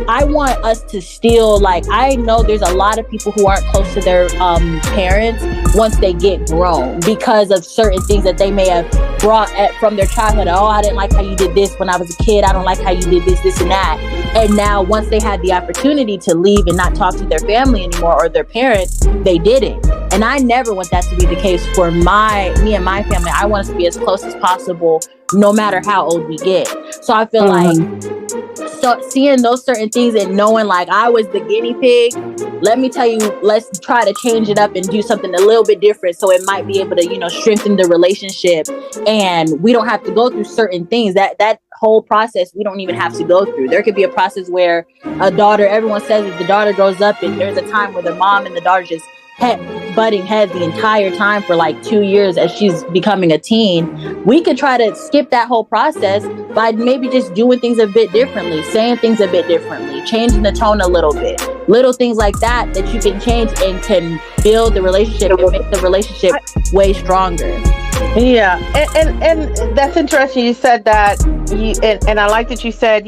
I want us to still, like, I know there's a lot of people who aren't close to their parents once they get grown because of certain things that they may have brought from their childhood. Oh, I didn't like how you did this when I was a kid. I don't like how you did this and that. And now once they had the opportunity to leave and not talk to their family anymore or their parents, they didn't. And I never want that to be the case for me and my family. I want us to be as close as possible, no matter how old we get. So I feel like, so seeing those certain things and knowing like I was the guinea pig, let me tell you, let's try to change it up and do something a little bit different, so it might be able to, strengthen the relationship, and we don't have to go through certain things. That whole process we don't even have to go through. There could be a process where a daughter, everyone says that the daughter grows up and there's a time where the mom and the daughter just butting heads the entire time for like 2 years as she's becoming a teen. We could try to skip that whole process by maybe just doing things a bit differently, saying things a bit differently, changing the tone a little bit. Little things like that you can change and can build the relationship and make the relationship way stronger. Yeah, and that's interesting. You said that, and I like that you said,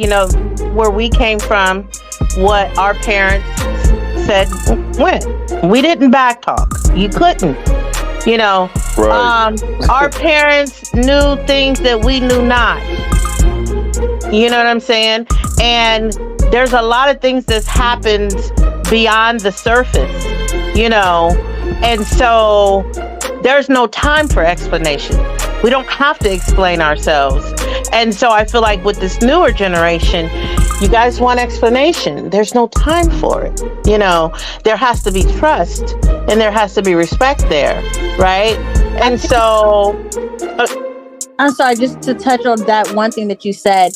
where we came from, what our parents said went. We didn't backtalk. You couldn't. Right. Our parents knew things that we knew not. You know what I'm saying? And there's a lot of things that's happened beyond the surface, and so there's no time for explanation. We don't have to explain ourselves. And so I feel like with this newer generation, you guys want explanation. There's no time for it. There has to be trust and there has to be respect there, right? And so I'm sorry, just to touch on that one thing that you said.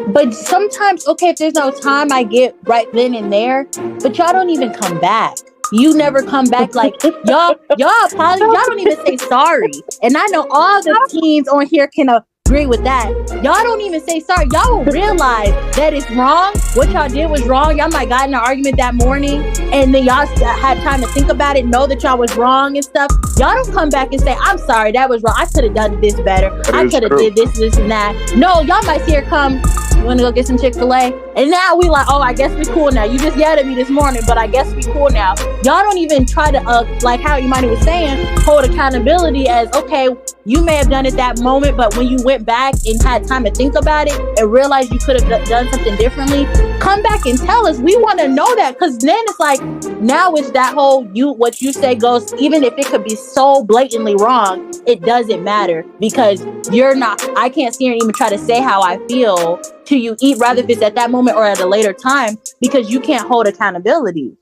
But sometimes, okay, if there's no time, I get right then and there, but y'all don't even come back. You never come back. Like y'all apologize. Y'all don't even say sorry. And I know all the teens on here can agree with that. Y'all don't even say sorry. Y'all will realize that it's wrong. What y'all did was wrong. Y'all might got in an argument that morning and then y'all had time to think about it, know that y'all was wrong and stuff. Y'all don't come back and say, I'm sorry, that was wrong. I could have done this better. I could have did this and that. No, y'all might see her come, you want to go get some Chick-fil-A? And now we like, oh, I guess we cool now. You just yelled at me this morning, but I guess we cool now. Y'all don't even try to, like how Imani was saying, hold accountability as, okay, you may have done it that moment, but when you went back and had time to think about it and realized you could have done something differently, come back and tell us. We want to know that, because then it's like, now it's that whole what you say goes, even if it could be so blatantly wrong, it doesn't matter, because I can't see and even try to say how I feel to you, rather if it's at that moment or at a later time, because you can't hold accountability.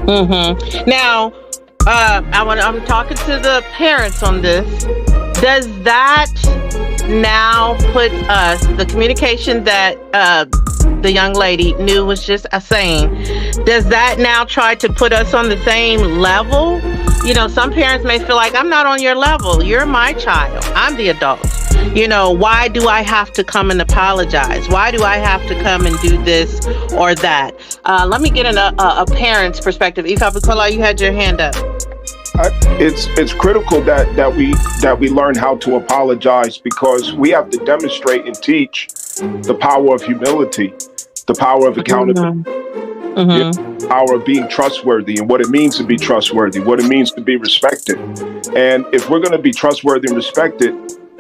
Now, I'm talking to the parents on this. Does that now put us, the communication that the young lady knew was just saying, does that now try to put us on the same level? You know, some parents may feel like, I'm not on your level. You're my child. I'm the adult. You know, why do I have to come and apologize? Why do I have to come and do this or that? Let me get a parent's perspective. Ifa Bukola, you had your hand up. It's critical that we learn how to apologize, because we have to demonstrate and teach the power of humility, the power of accountability, the power of being trustworthy, and what it means to be trustworthy, what it means to be respected. And if we're going to be trustworthy and respected,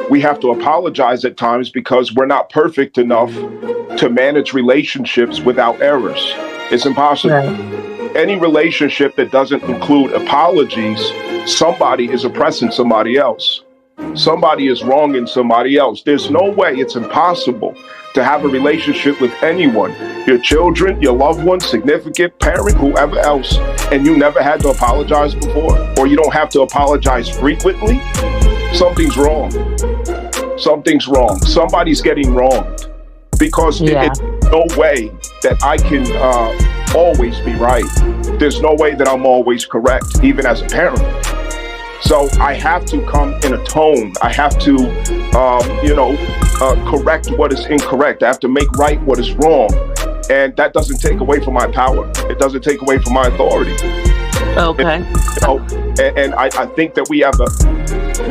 we have to apologize at times, because we're not perfect enough to manage relationships without errors. It's impossible. Right. Any relationship that doesn't include apologies, somebody is oppressing somebody else. Somebody is wronging somebody else. There's no way, it's impossible to have a relationship with anyone, your children, your loved one, significant parent, whoever else, and you never had to apologize before, or you don't have to apologize frequently. Something's wrong. Something's wrong. Somebody's getting wronged, because it's no way that I can always be right. There's no way that I'm always correct, even as a parent. So I have to come in a tone. I have to, correct what is incorrect. I have to make right what is wrong. And that doesn't take away from my power. It doesn't take away from my authority. Okay. And I think that we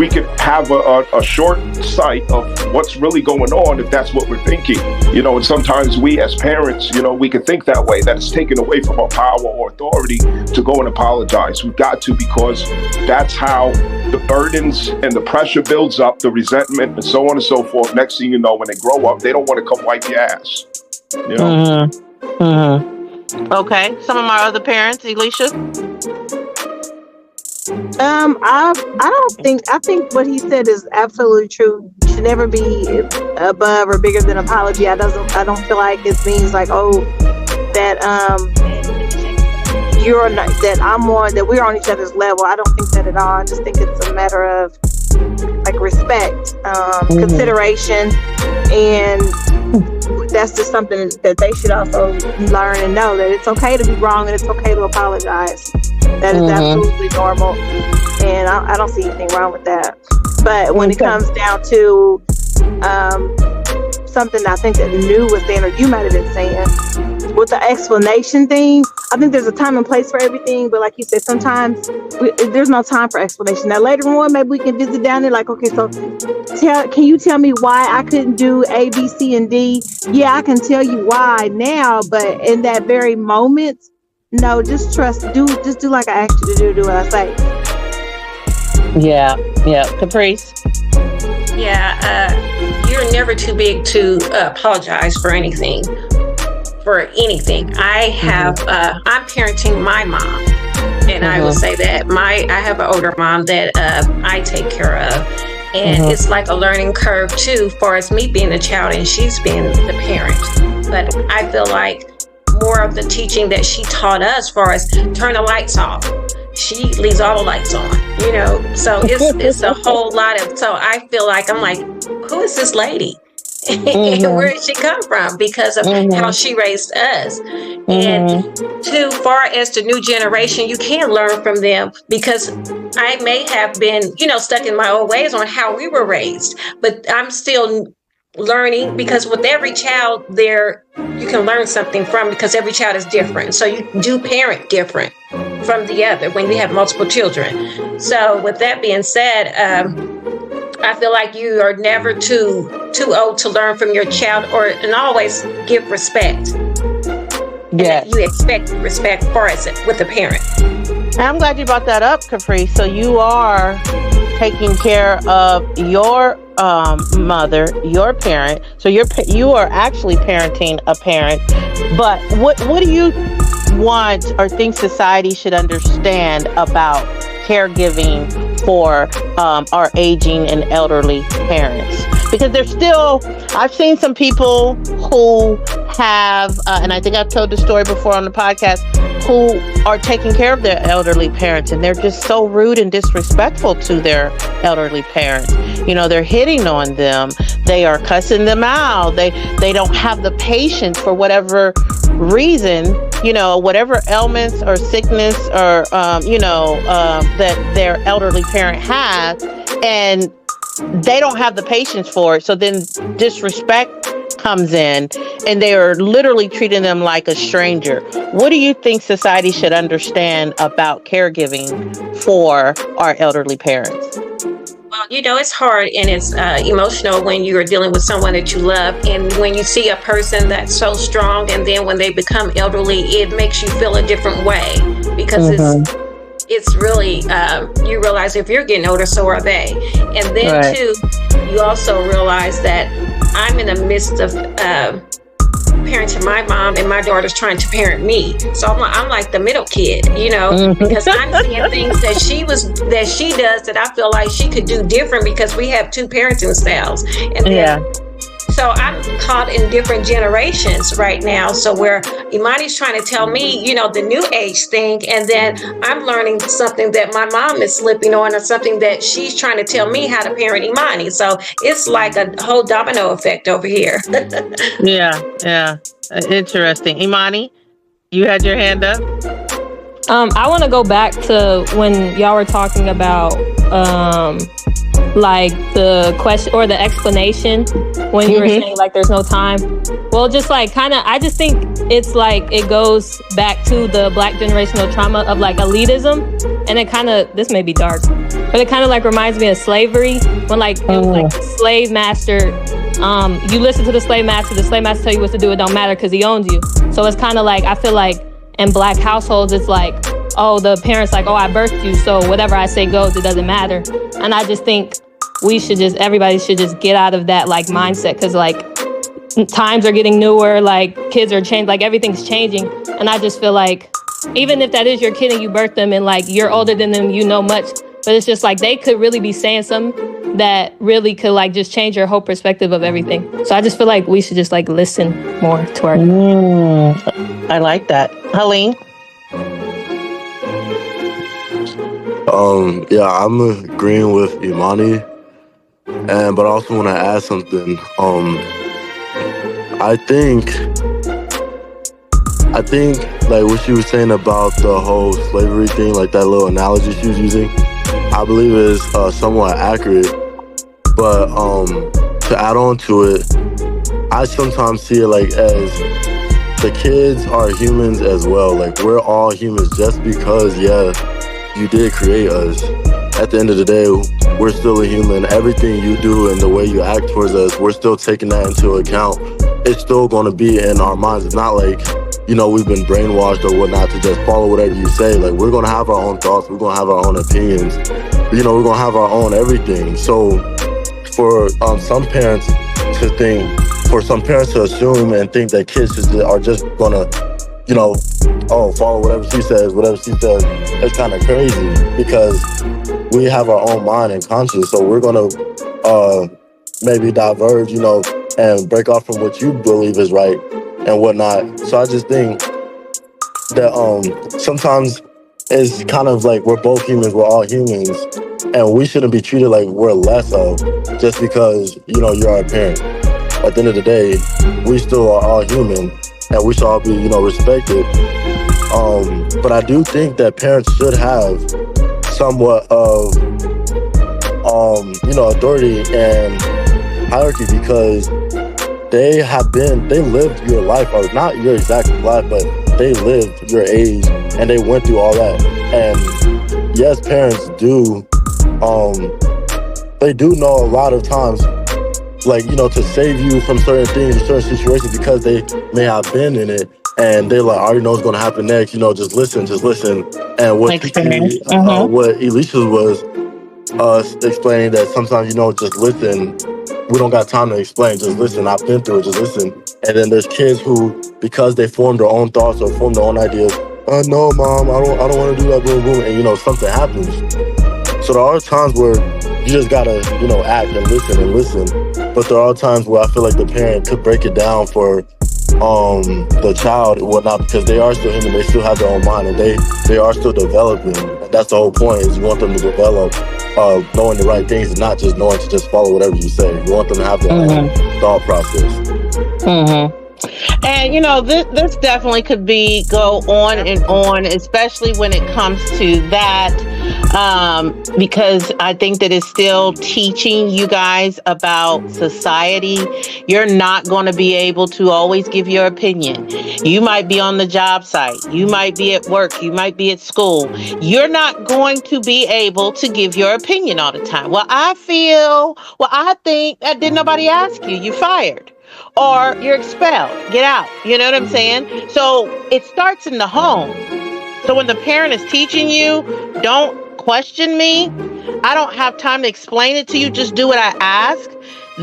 could have a short sight of what's really going on if that's what we're thinking. And sometimes we as parents, we can think that way, that it's taken away from our power or authority to go and apologize. We've got to, because that's how the burdens and the pressure builds up, the resentment and so on and so forth. Next thing you know, when they grow up, they don't want to come wipe your ass. Okay. Some of my other parents, Elisha? I think what he said is absolutely true. You should never be above or bigger than apology. I don't feel like it means like, that you're not, that we're on each other's level. I don't think that at all. I just think it's a matter of like respect, consideration, and that's just something that they should also learn and know, that it's okay to be wrong and it's okay to apologize. That is absolutely normal, and I don't see anything wrong with that. But when it comes down to something I think that New was saying, or you might have been saying, with the explanation thing, I think there's a time and place for everything. But like you said, sometimes there's no time for explanation. Now later on, maybe we can visit down there. Like, okay, so can you tell me why I couldn't do A, B, C, and D? Yeah, I can tell you why now, but in that very moment, no, just trust. Do like I asked you to do what I say. Yeah. Caprice. Yeah, you're never too big to apologize for anything. I have, I'm parenting my mom, and I will say that I have an older mom that I take care of, and it's like a learning curve too, far as me being a child and she's being the parent. But I feel like more of the teaching that she taught us, far as turn the lights off, she leaves all the lights on, so it's a whole lot of, so I feel like I'm like, who is this lady? Where did she come from? Because of how she raised us. And too far as the new generation, you can learn from them, because I may have been, stuck in my old ways on how we were raised, but I'm still learning, because with every child there, you can learn something from, because every child is different. So you do parent different from the other when you have multiple children. So with that being said, I feel like you are never too old to learn from your child, and always give respect. Yeah, you expect respect for us with a parent. I'm glad you brought that up, Capri. So you are taking care of your mother, your parent. So you are actually parenting a parent. But what do you want or think society should understand about caregiving for our aging and elderly parents? Because there's still, I've seen some people who have, and I think I've told the story before on the podcast, who are taking care of their elderly parents, and they're just so rude and disrespectful to their elderly parents. You know, they're hitting on them. They are cussing them out. They don't have the patience for whatever reason, you know, whatever ailments or sickness or, that their elderly parent has. And they don't have the patience for it. So then disrespect comes in and they are literally treating them like a stranger. What do you think society should understand about caregiving for our elderly parents? Well, you know, it's hard and it's emotional when you are dealing with someone that you love. And when you see a person that's so strong and then when they become elderly, it makes you feel a different way because it's really, you realize if you're getting older, so are they. And then too, you also realize that I'm in the midst of parenting my mom and my daughter's trying to parent me. So I'm like the middle kid, you know, because I'm seeing things that she does that I feel like she could do different because we have two parenting styles. And then, so I'm caught in different generations right now. So where Imani's trying to tell me, you know, the new age thing, and then I'm learning something that my mom is slipping on or something that she's trying to tell me how to parent Imani. So it's like a whole domino effect over here. Yeah. Interesting. Imani, you had your hand up? I want to go back to when y'all were talking about like the question or the explanation when you were saying like there's no time. Well, just like kind of, I just think it's like it goes back to the Black generational trauma of like elitism, and it kind of, this may be dark, but it kind of like reminds me of slavery when like it was like the slave master. You listen to the slave master tell you what to do, it don't matter because he owns you. So it's kind of like, I feel like in Black households it's like, oh, the parents like, oh, I birthed you, so whatever I say goes, it doesn't matter. And I just think everybody should just get out of that like mindset, because like times are getting newer, like kids are changing, like everything's changing. And I just feel like even if that is your kid and you birthed them and like you're older than them, you know much, but it's just like they could really be saying something that really could like just change your whole perspective of everything. So I just feel like we should just like listen more to our I like that. Helene? Yeah, I'm agreeing with Imani, but I also want to add something. I think like what she was saying about the whole slavery thing, like that little analogy she was using, I believe is somewhat accurate. But to add on to it, I sometimes see it like as the kids are humans as well. Like we're all humans just because, you did create us. At the end of the day, we're still a human. Everything you do and the way you act towards us, we're still taking that into account. It's still going to be in our minds. It's not like, we've been brainwashed or whatnot to just follow whatever you say. Like, we're going to have our own thoughts. We're going to have our own opinions. We're going to have our own everything. So for some parents to assume and think that kids are just going to, follow whatever she says, it's kind of crazy because we have our own mind and conscience. So we're going to maybe diverge, and break off from what you believe is right and whatnot. So I just think that sometimes it's kind of like we're both humans, we're all humans, and we shouldn't be treated like we're less of just because, you're our parent. At the end of the day, we still are all human and we should all be, respected. But I do think that parents should have somewhat of, authority and hierarchy because they lived your life, or not your exact life, but they lived your age and they went through all that. And yes, parents do, they do know a lot of times, like, to save you from certain things, certain situations, because they may have been in it and they like already know what's going to happen next. Just listen. And what what Alicia's was, explaining that sometimes, just listen. We don't got time to explain. Just listen. I've been through it. Just listen. And then there's kids who, because they form their own thoughts or form their own ideas, no, mom, I don't want to do that, boom, boom. And, something happens. So there are times where you just got to, act and listen. But there are times where I feel like the parent could break it down for the child and whatnot, because they are still human. They still have their own mind, and they are still developing. And that's the whole point, is you want them to develop knowing the right things and not just knowing to just follow whatever you say. You want them to have their own thought process. Mm-hmm. And this definitely could go on and on, especially when it comes to that, because I think that it's still teaching you guys about society. You're not going to be able to always give your opinion. You might be on the job site, you might be at work, you might be at school. You're not going to be able to give your opinion all the time. I think that did nobody ask you, you fired. Or you're expelled. Get out. You know what I'm saying? So it starts in the home. So when the parent is teaching you, don't question me. I don't have time to explain it to you. Just do what I ask.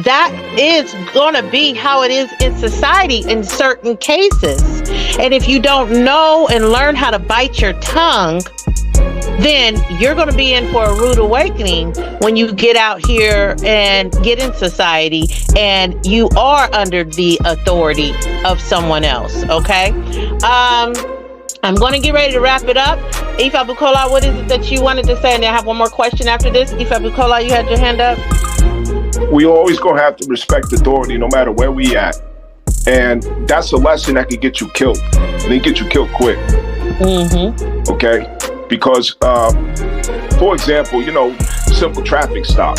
That is going to be how it is in society in certain cases. And if you don't know and learn how to bite your tongue, then you're going to be in for a rude awakening when you get out here and get in society and you are under the authority of someone else, okay? I'm going to get ready to wrap it up. Ifa Bukola, what is it that you wanted to say? And I have one more question after this. Ifa Bukola, you had your hand up. We always going to have to respect authority no matter where we at. And that's a lesson that could get you killed. And it get you killed quick. Mm-hmm. Okay? Because, for example, simple traffic stop.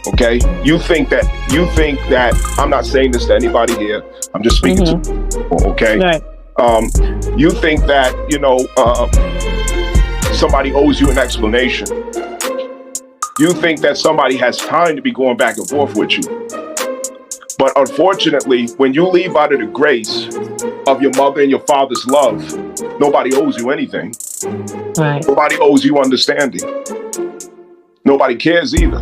Okay, you think that I'm not saying this to anybody here. I'm just speaking to people. Okay, right. You think that somebody owes you an explanation. You think that somebody has time to be going back and forth with you. But unfortunately, when you leave out of the grace of your mother and your father's love, nobody owes you anything. Right. Nobody owes you understanding. Nobody cares either.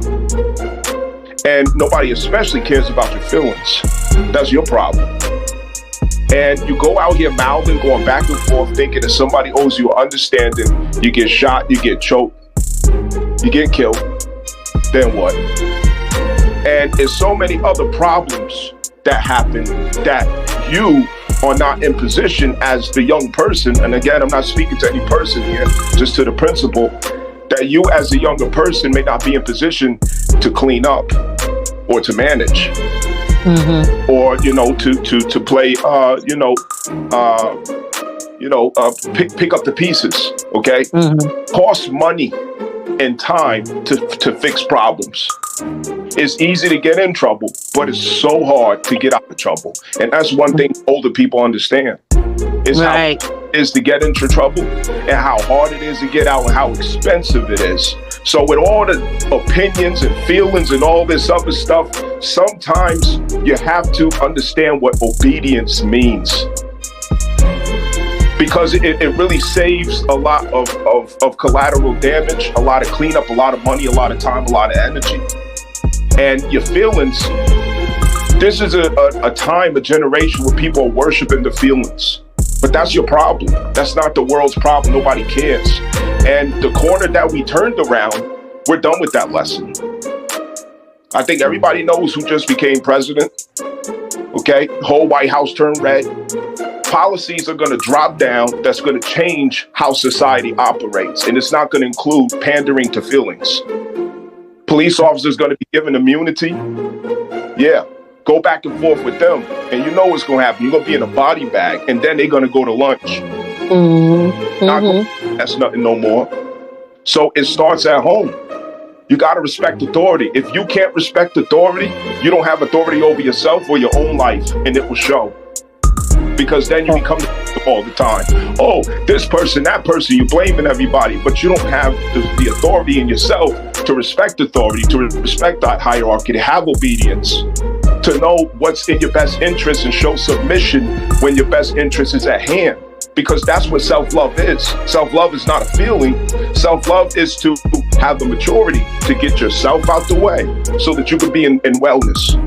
And nobody especially cares about your feelings. That's your problem. And you go out here mouthing, going back and forth, thinking that somebody owes you understanding. You get shot, you get choked, you get killed. Then what? And there's so many other problems that happen that you are not in position as the young person. And again, I'm not speaking to any person here, just to the principle that you as a younger person may not be in position to clean up or to manage. Mm-hmm. Or to play pick up the pieces. Okay, costs money and time to fix problems. It's easy to get in trouble, but it's so hard to get out of trouble. And that's one thing older people understand. Is right. How it is to get into trouble and how hard it is to get out and how expensive it is. So with all the opinions and feelings and all this other stuff, sometimes you have to understand what obedience means. Because it really saves a lot of collateral damage, a lot of cleanup, a lot of money, a lot of time, a lot of energy. And your feelings, this is a time, a generation where people are worshiping the feelings. But that's your problem. That's not the world's problem. Nobody cares. And the corner that we turned around, we're done with that lesson. I think everybody knows who just became president. Okay? Whole White House turned red. Policies are going to drop down that's going to change how society operates. And it's not going to include pandering to feelings. Police officers going to be given immunity. Yeah. Go back and forth with them. And you know what's going to happen. You're going to be in a body bag. And then they're going to go to lunch. That's nothing no more. So it starts at home. You got to respect authority. If you can't respect authority, you don't have authority over yourself or your own life. And it will show. Because then you become all the time. Oh, this person, that person, you're blaming everybody, but you don't have the authority in yourself to respect authority, to respect that hierarchy, to have obedience, to know what's in your best interest and show submission when your best interest is at hand. because that's what self-love is. Self-love is not a feeling. Self-love is to have the maturity to get yourself out the way so that you can be in wellness.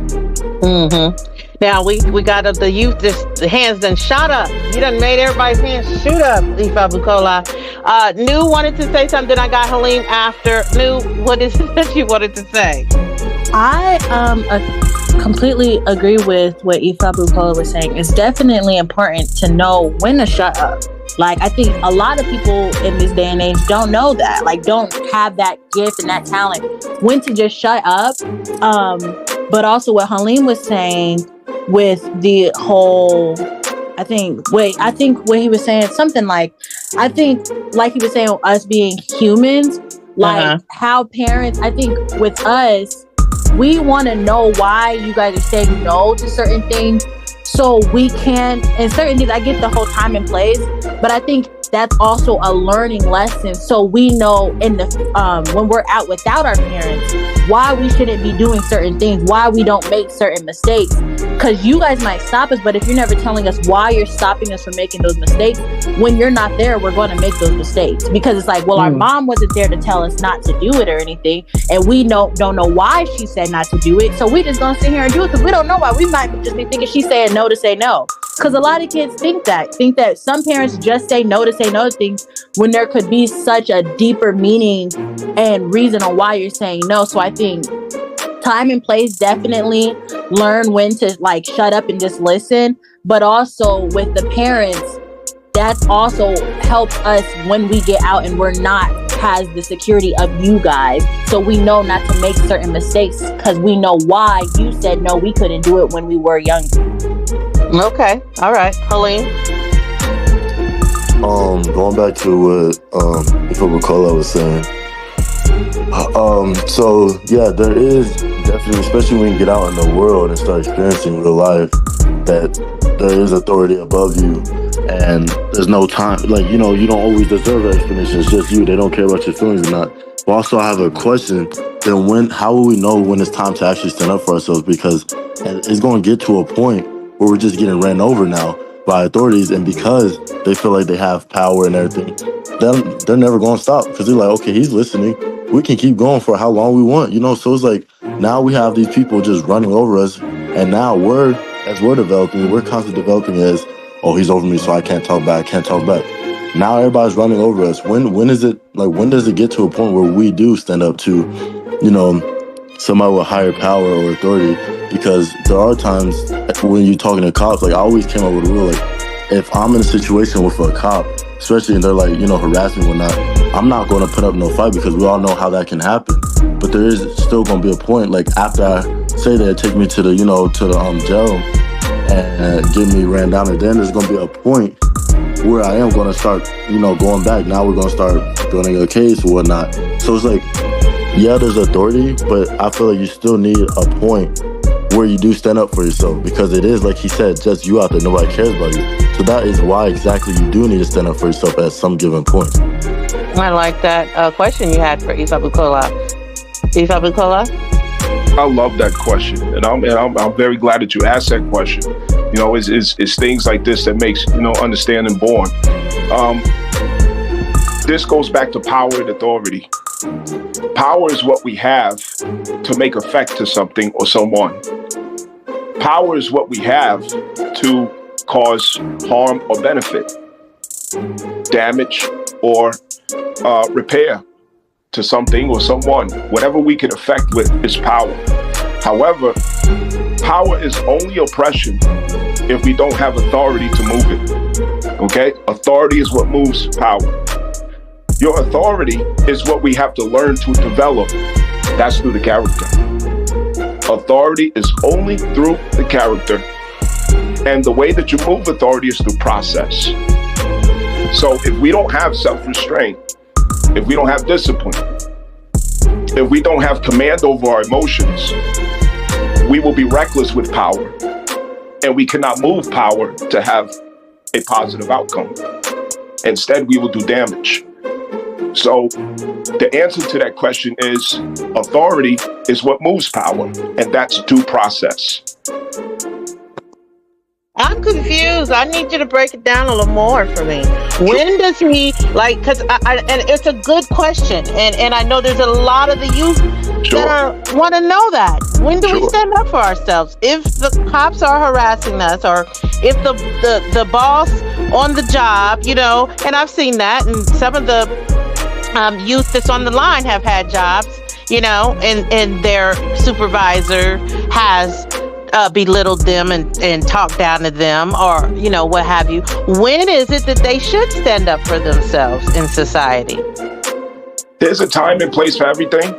Now we got the youth. The hands done shot up. You done made everybody's hands shoot up. Ifa Bukola. Nu wanted to say something. I got Halim after. Nu, what is it that you wanted to say? I completely agree with what Ifa Bukola was saying. It's definitely important to know when to shut up. Like, I think a lot of people in this day and age don't know that. Like, don't have that gift and that talent. When to just shut up. But also what Halim was saying with the whole, I think what he was saying, something like, I think like he was saying, us being humans, like how parents, I think with us, we want to know why you guys are saying no to certain things. So we can, and certain things, I get the whole time and place, but I think that's also a learning lesson. So we know in the when we're out without our parents, why we shouldn't be doing certain things, why we don't make certain mistakes. Because you guys might stop us, but if you're never telling us why you're stopping us from making those mistakes, when you're not there, we're going to make those mistakes. Because it's like, well, our mom wasn't there to tell us not to do it or anything, and we don't know why she said not to do it. So we just gonna sit here and do it because we don't know why. We might just be thinking she's saying no to say no. Because a lot of kids think that some parents just say no to things when there could be such a deeper meaning and reason on why you're saying no. So I think time and place, definitely learn when to like shut up and just listen. But also with the parents, that's also helps us when we get out and we're not has the security of you guys. So we know not to make certain mistakes because we know why you said no, we couldn't do it when we were younger. Okay. All right. Halim. Going back to what Ifa Bukola was saying. So yeah, there is definitely, especially when you get out in the world and start experiencing real life, that there is authority above you, and there's no time. Like, you know, you don't always deserve that explanation. It's just you. They don't care about your feelings or not. But also, I have a question. Then how will we know when it's time to actually stand up for ourselves? Because it's going to get to a point where we're just getting ran over now by authorities, and because they feel like they have power and everything, they're never going to stop, because they're like, okay, he's listening, we can keep going for how long we want, you know. So it's like now we have these people just running over us, and now we're constantly developing as, oh, he's over me, so I can't talk back. Now everybody's running over us. When does it get to a point where we do stand up to, you know, somebody with higher power or authority? Because there are times when you're talking to cops, like I always came up with a rule, like if I'm in a situation with a cop, especially and they're like, you know, harassing and whatnot, I'm not going to put up no fight, because we all know how that can happen. But there is still going to be a point, like after I say that, take me to the, you know, to the jail and get me ran down, and then there's going to be a point where I am going to start, you know, going back. Now we're going to start building a case or whatnot. So it's like, yeah, there's authority, but I feel like you still need a point where you do stand up for yourself, because it is, like he said, just you out there, nobody cares about you. So that is why exactly you do need to stand up for yourself at some given point. I like that question you had for Ifa Bukola. Ifa Bukola? I love that question, and I'm very glad that you asked that question. You know, it's things like this that makes, you know, understanding born. This goes back to power and authority. Power is what we have to make effect to something or someone. Power is what we have to cause harm or benefit, damage or repair to something or someone. Whatever we can affect with is power. However, power is only oppression if we don't have authority to move it. Okay? Authority is what moves power. Your authority is what we have to learn to develop. That's through the character. Authority is only through the character. And the way that you move authority is through process. So if we don't have self-restraint, if we don't have discipline, if we don't have command over our emotions, we will be reckless with power. And we cannot move power to have a positive outcome. Instead, we will do damage. So the answer to that question is authority is what moves power, and that's due process. I'm confused. I need you to break it down a little more for me. When does he, like, because and it's a good question, and I know there's a lot of the youth that want to know that. When do we stand up for ourselves? If the cops are harassing us, or if the boss on the job, you know, and I've seen that, and some of the youth that's on the line have had jobs, you know, and their supervisor has belittled them and talked down to them, or, you know, what have you. When is it that they should stand up for themselves in society? There's a time and place for everything,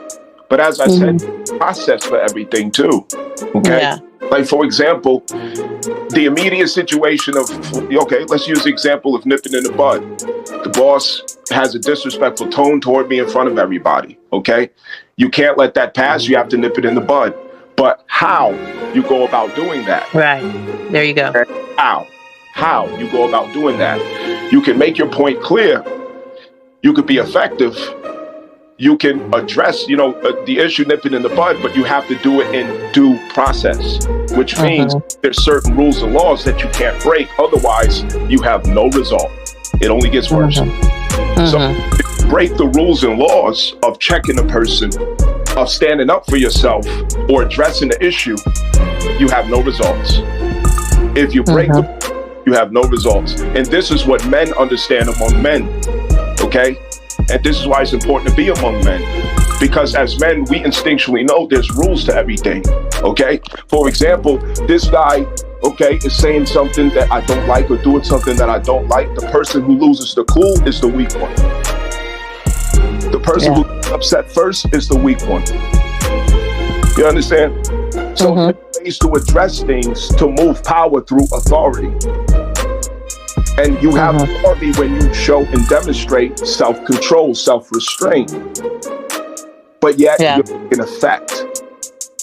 but as I said, process for everything too. Okay. Yeah. Like, for example, the immediate situation of, okay, let's use the example of nipping in the bud. The boss has a disrespectful tone toward me in front of everybody. Okay. You can't let that pass. You have to nip it in the bud. But how you go about doing that? Right. There you go. How you go about doing that? You can make your point clear. You could be effective. You can address, you know, the issue nipping in the bud, but you have to do it in due process, which means there's certain rules and laws that you can't break. Otherwise, you have no result. It only gets worse. So if you break the rules and laws of checking a person, of standing up for yourself, or addressing the issue, you have no results. If you break them, you have no results. And this is what men understand among men, okay? And this is why it's important to be among men. Because as men, we instinctually know there's rules to everything, okay? For example, this guy, okay, is saying something that I don't like, or doing something that I don't like. The person who loses the cool is the weak one. The person who's upset first is the weak one. You understand? So there are ways to address things, to move power through authority. And you have authority when you show and demonstrate self-control, self-restraint. But yet you're in effect.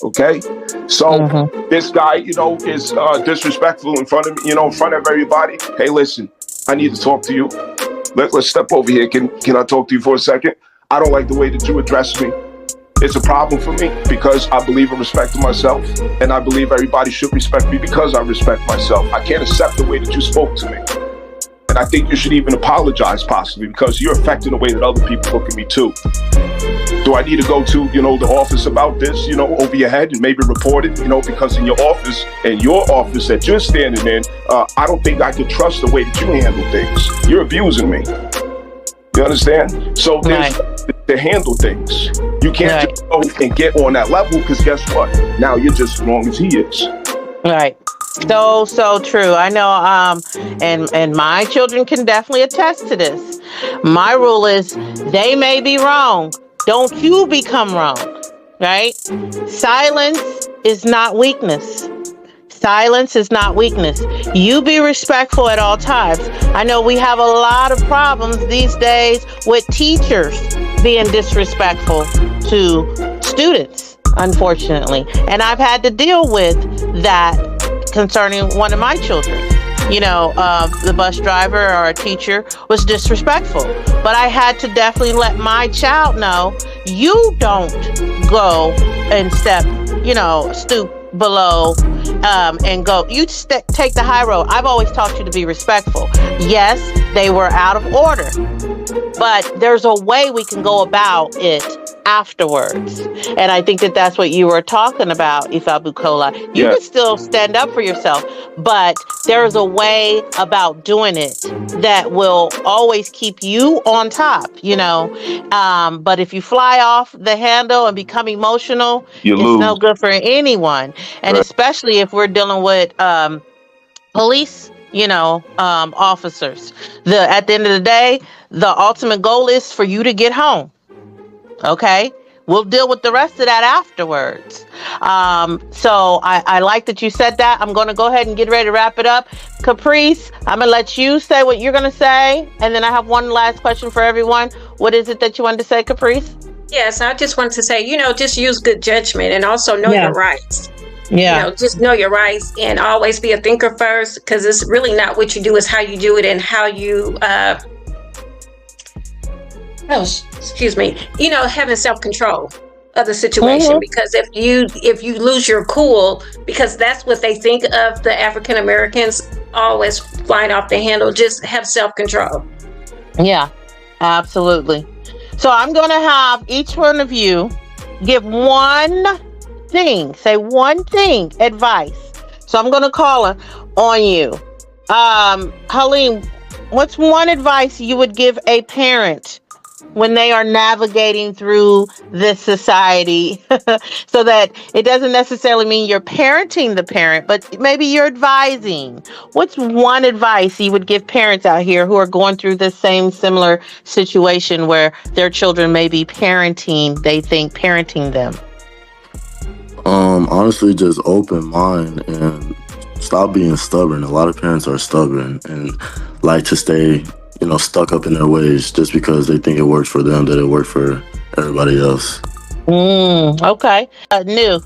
Okay? So this guy, you know, is disrespectful in front of me, you know, in front of everybody. Hey, listen, I need to talk to you. Let's step over here. Can I talk to you for a second? I don't like the way that you address me. It's a problem for me because I believe in respecting myself, and I believe everybody should respect me because I respect myself. I can't accept the way that you spoke to me. And I think you should even apologize possibly, because you're affecting the way that other people look at me too. Do I need to go to, you know, the office about this, you know, over your head and maybe report it, you know, because in your office that you're standing in, I don't think I can trust the way that you handle things. You're abusing me. You understand? So there's to handle things. You can't just go and get on that level, because guess what? Now you're just as wrong as he is. Right. So true. I know, and my children can definitely attest to this. My rule is, they may be wrong. Don't you become wrong, right? Silence is not weakness. Silence is not weakness. You be respectful at all times. I know we have a lot of problems these days with teachers being disrespectful to students, unfortunately. And I've had to deal with that concerning one of my children. You know, the bus driver or a teacher was disrespectful. But I had to definitely let my child know, you don't go and stoop below and go. You take the high road. I've always taught you to be respectful. Yes, they were out of order, but there's a way we can go about it afterwards. And I think that that's what you were talking about, Ifa Bukola. You can still stand up for yourself, but there is a way about doing it that will always keep you on top, you know. But if you fly off the handle and become emotional, it's no good for anyone. And especially if we're dealing with police, you know, officers. At the end of the day, the ultimate goal is for you to get home. Okay, we'll deal with the rest of that afterwards. So I like that you said that. I'm going to go ahead and get ready to wrap it up. Caprice, I'm going to let you say what you're going to say. And then I have one last question for everyone. What is it that you wanted to say, Caprice? Yes, I just wanted to say, you know, just use good judgment and also know your rights. Yeah. You know, just know your rights and always be a thinker first, because it's really not what you do, it's how you do it and how you you know, having self-control of the situation. Mhm. Because if you lose your cool, because that's what they think of the African Americans, always flying off the handle, just have self-control. Yeah, absolutely. So I'm going to have each one of you give one thing, say one thing, advice. So I'm going to call on you. Halim, what's one advice you would give a parent when they are navigating through this society so that it doesn't necessarily mean you're parenting the parent, but maybe you're advising? What's one advice you would give parents out here who are going through this same similar situation where their children may be they think parenting them? Honestly, just open mind and stop being stubborn. A lot of parents are stubborn and like to stay, stuck up in their ways just because they think it works for them, that it worked for everybody else. Okay. New.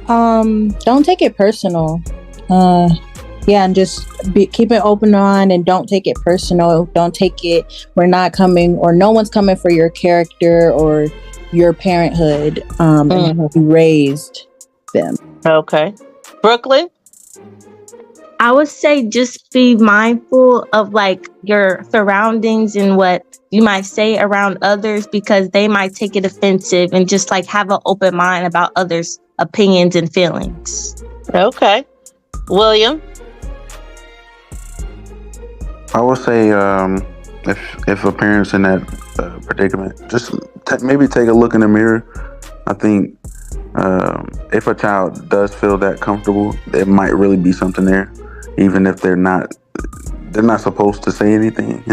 Don't take it personal. Yeah, and just keep an open mind and don't take it personal. Don't take it, we're not coming, or no one's coming for your character or your parenthood, and how you raised them. Okay. Brooklyn? I would say just be mindful of like your surroundings and what you might say around others, because they might take it offensive, and just like have an open mind about others' opinions and feelings. Okay. William? I would say if a parent's in that predicament, just maybe take a look in the mirror. I think if a child does feel that comfortable, there might really be something there, even if they're not supposed to say anything.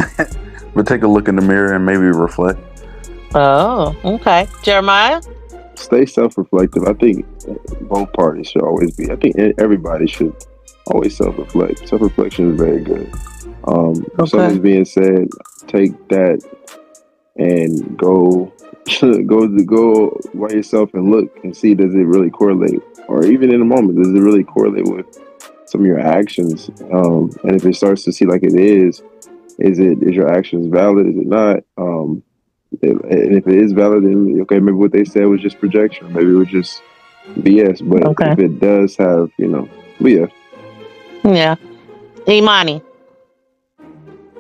But take a look in the mirror and maybe reflect. Oh, okay. Jeremiah? Stay self-reflective. I think both parties should always be. I think everybody should always self-reflect. Self-reflection is very good. If something's being said, take that and go by yourself and look and see, does it really correlate? Or even in a moment, does it really correlate with some of your actions? And if it starts to see like it is your actions valid? Is it not? And if it is valid, then okay, maybe what they said was just projection. Maybe it was just BS. But if it does have, yeah. Yeah. Imani?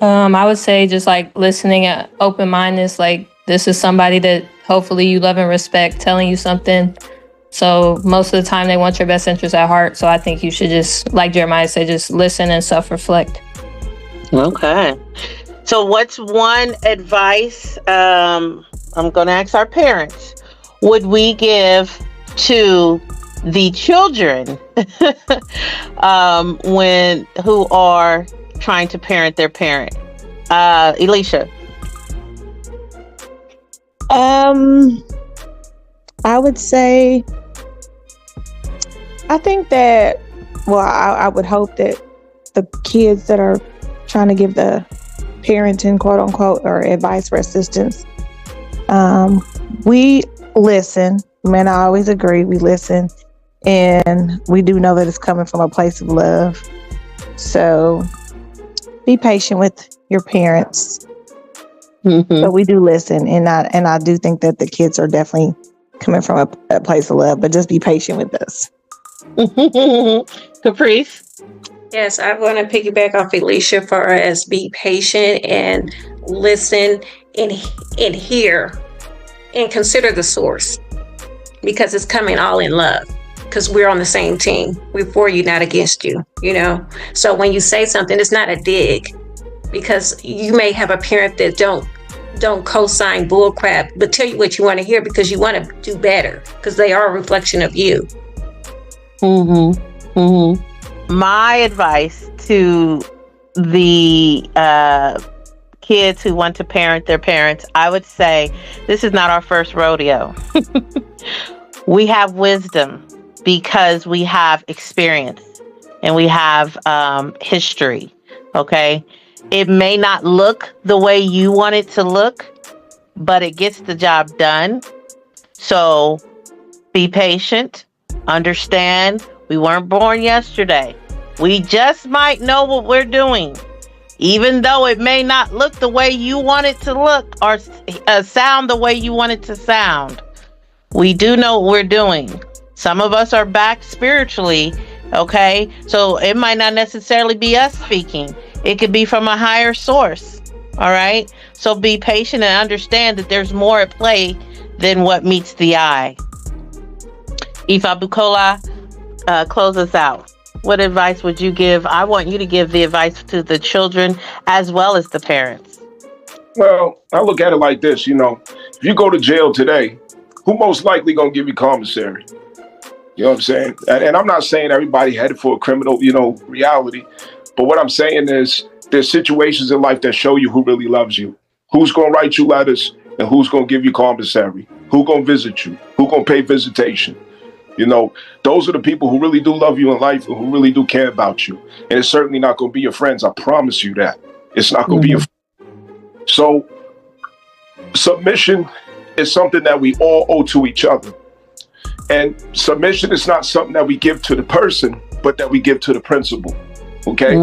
I would say just like listening at open-mindedness, like this is somebody that hopefully you love and respect telling you something. So most of the time they want your best interest at heart. So I think you should just, like Jeremiah said, just listen and self-reflect. Okay. So what's one advice I'm going to ask our parents would we give to the children who are trying to parent their parent? Alicia? I would say, I think that, I would hope that the kids that are trying to give the parenting, quote unquote, or advice or assistance, we listen. Man, I always agree, we listen. And we do know that it's coming from a place of love. So be patient with your parents. But we do listen, and I do think that the kids are definitely coming from a place of love, but just be patient with us. Caprice? Yes, I'm going to piggyback off Alicia for us. Be patient and listen and hear and consider the source, because it's coming all in love, because we're on the same team. We're for you, not against you, So when you say something, it's not a dig, because you may have a parent that don't co-sign bullcrap, but tell you what you want to hear because you want to do better, because they are a reflection of you. My advice to the kids who want to parent their parents, I would say this is not our first rodeo. We have wisdom because we have experience and we have history. Okay. It may not look the way you want it to look, but it gets the job done. So be patient, understand we weren't born yesterday. We just might know what we're doing. even though it may not look the way you want it to look or sound the way you want it to sound. We do know what we're doing. Some of us are back spiritually, okay? So it might not necessarily be us speaking. It could be from a higher source, all right? So be patient and understand that there's more at play than what meets the eye. Ifa Bukola, close us out. What advice would you give? I want you to give the advice to the children as well as the parents. Well, I look at it like this, if you go to jail today, who most likely going to give you commissary? You know what I'm saying? And I'm not saying everybody headed for a criminal, reality. But what I'm saying is there's situations in life that show you who really loves you. Who's going to write you letters and who's going to give you commissary? Who going to visit you? Who going to pay visitation? Those are the people who really do love you in life and who really do care about you. And it's certainly not going to be your friends. I promise you that. It's not going to be your friends. So submission is something that we all owe to each other. And submission is not something that we give to the person, but that we give to the principle. Okay?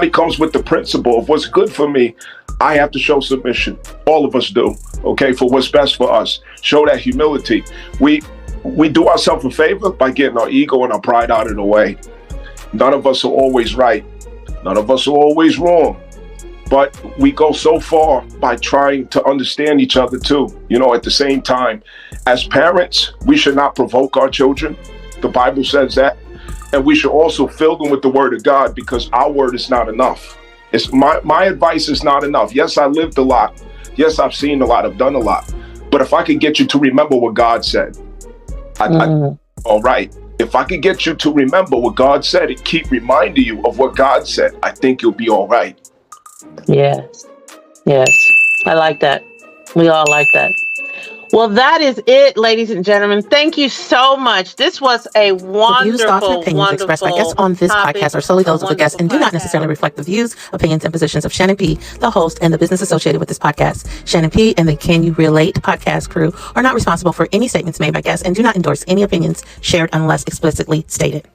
It comes with the principle of what's good for me. I have to show submission. All of us do. Okay? For what's best for us. Show that humility. We do ourselves a favor by getting our ego and our pride out of the way. None of us are always right. None of us are always wrong. But we go so far by trying to understand each other too. At the same time, as parents, we should not provoke our children. The Bible says that. And we should also fill them with the word of God, because our word is not enough. It's my advice is not enough. Yes, I lived a lot. Yes, I've seen a lot. I've done a lot. But if I could get you to remember what God said, all right. If I could get you to remember what God said and keep reminding you of what God said, I think you'll be all right. Yes. I like that. We all like that. Well, that is it, ladies and gentlemen. Thank you so much. This was a wonderful, The views, thoughts, and opinions expressed by guests on this podcast are solely those of the guests and do not necessarily reflect the views, opinions, and positions of Shannon P., the host, and the business associated with this podcast. Shannon P. and the Can You Relate podcast crew are not responsible for any statements made by guests and do not endorse any opinions shared unless explicitly stated.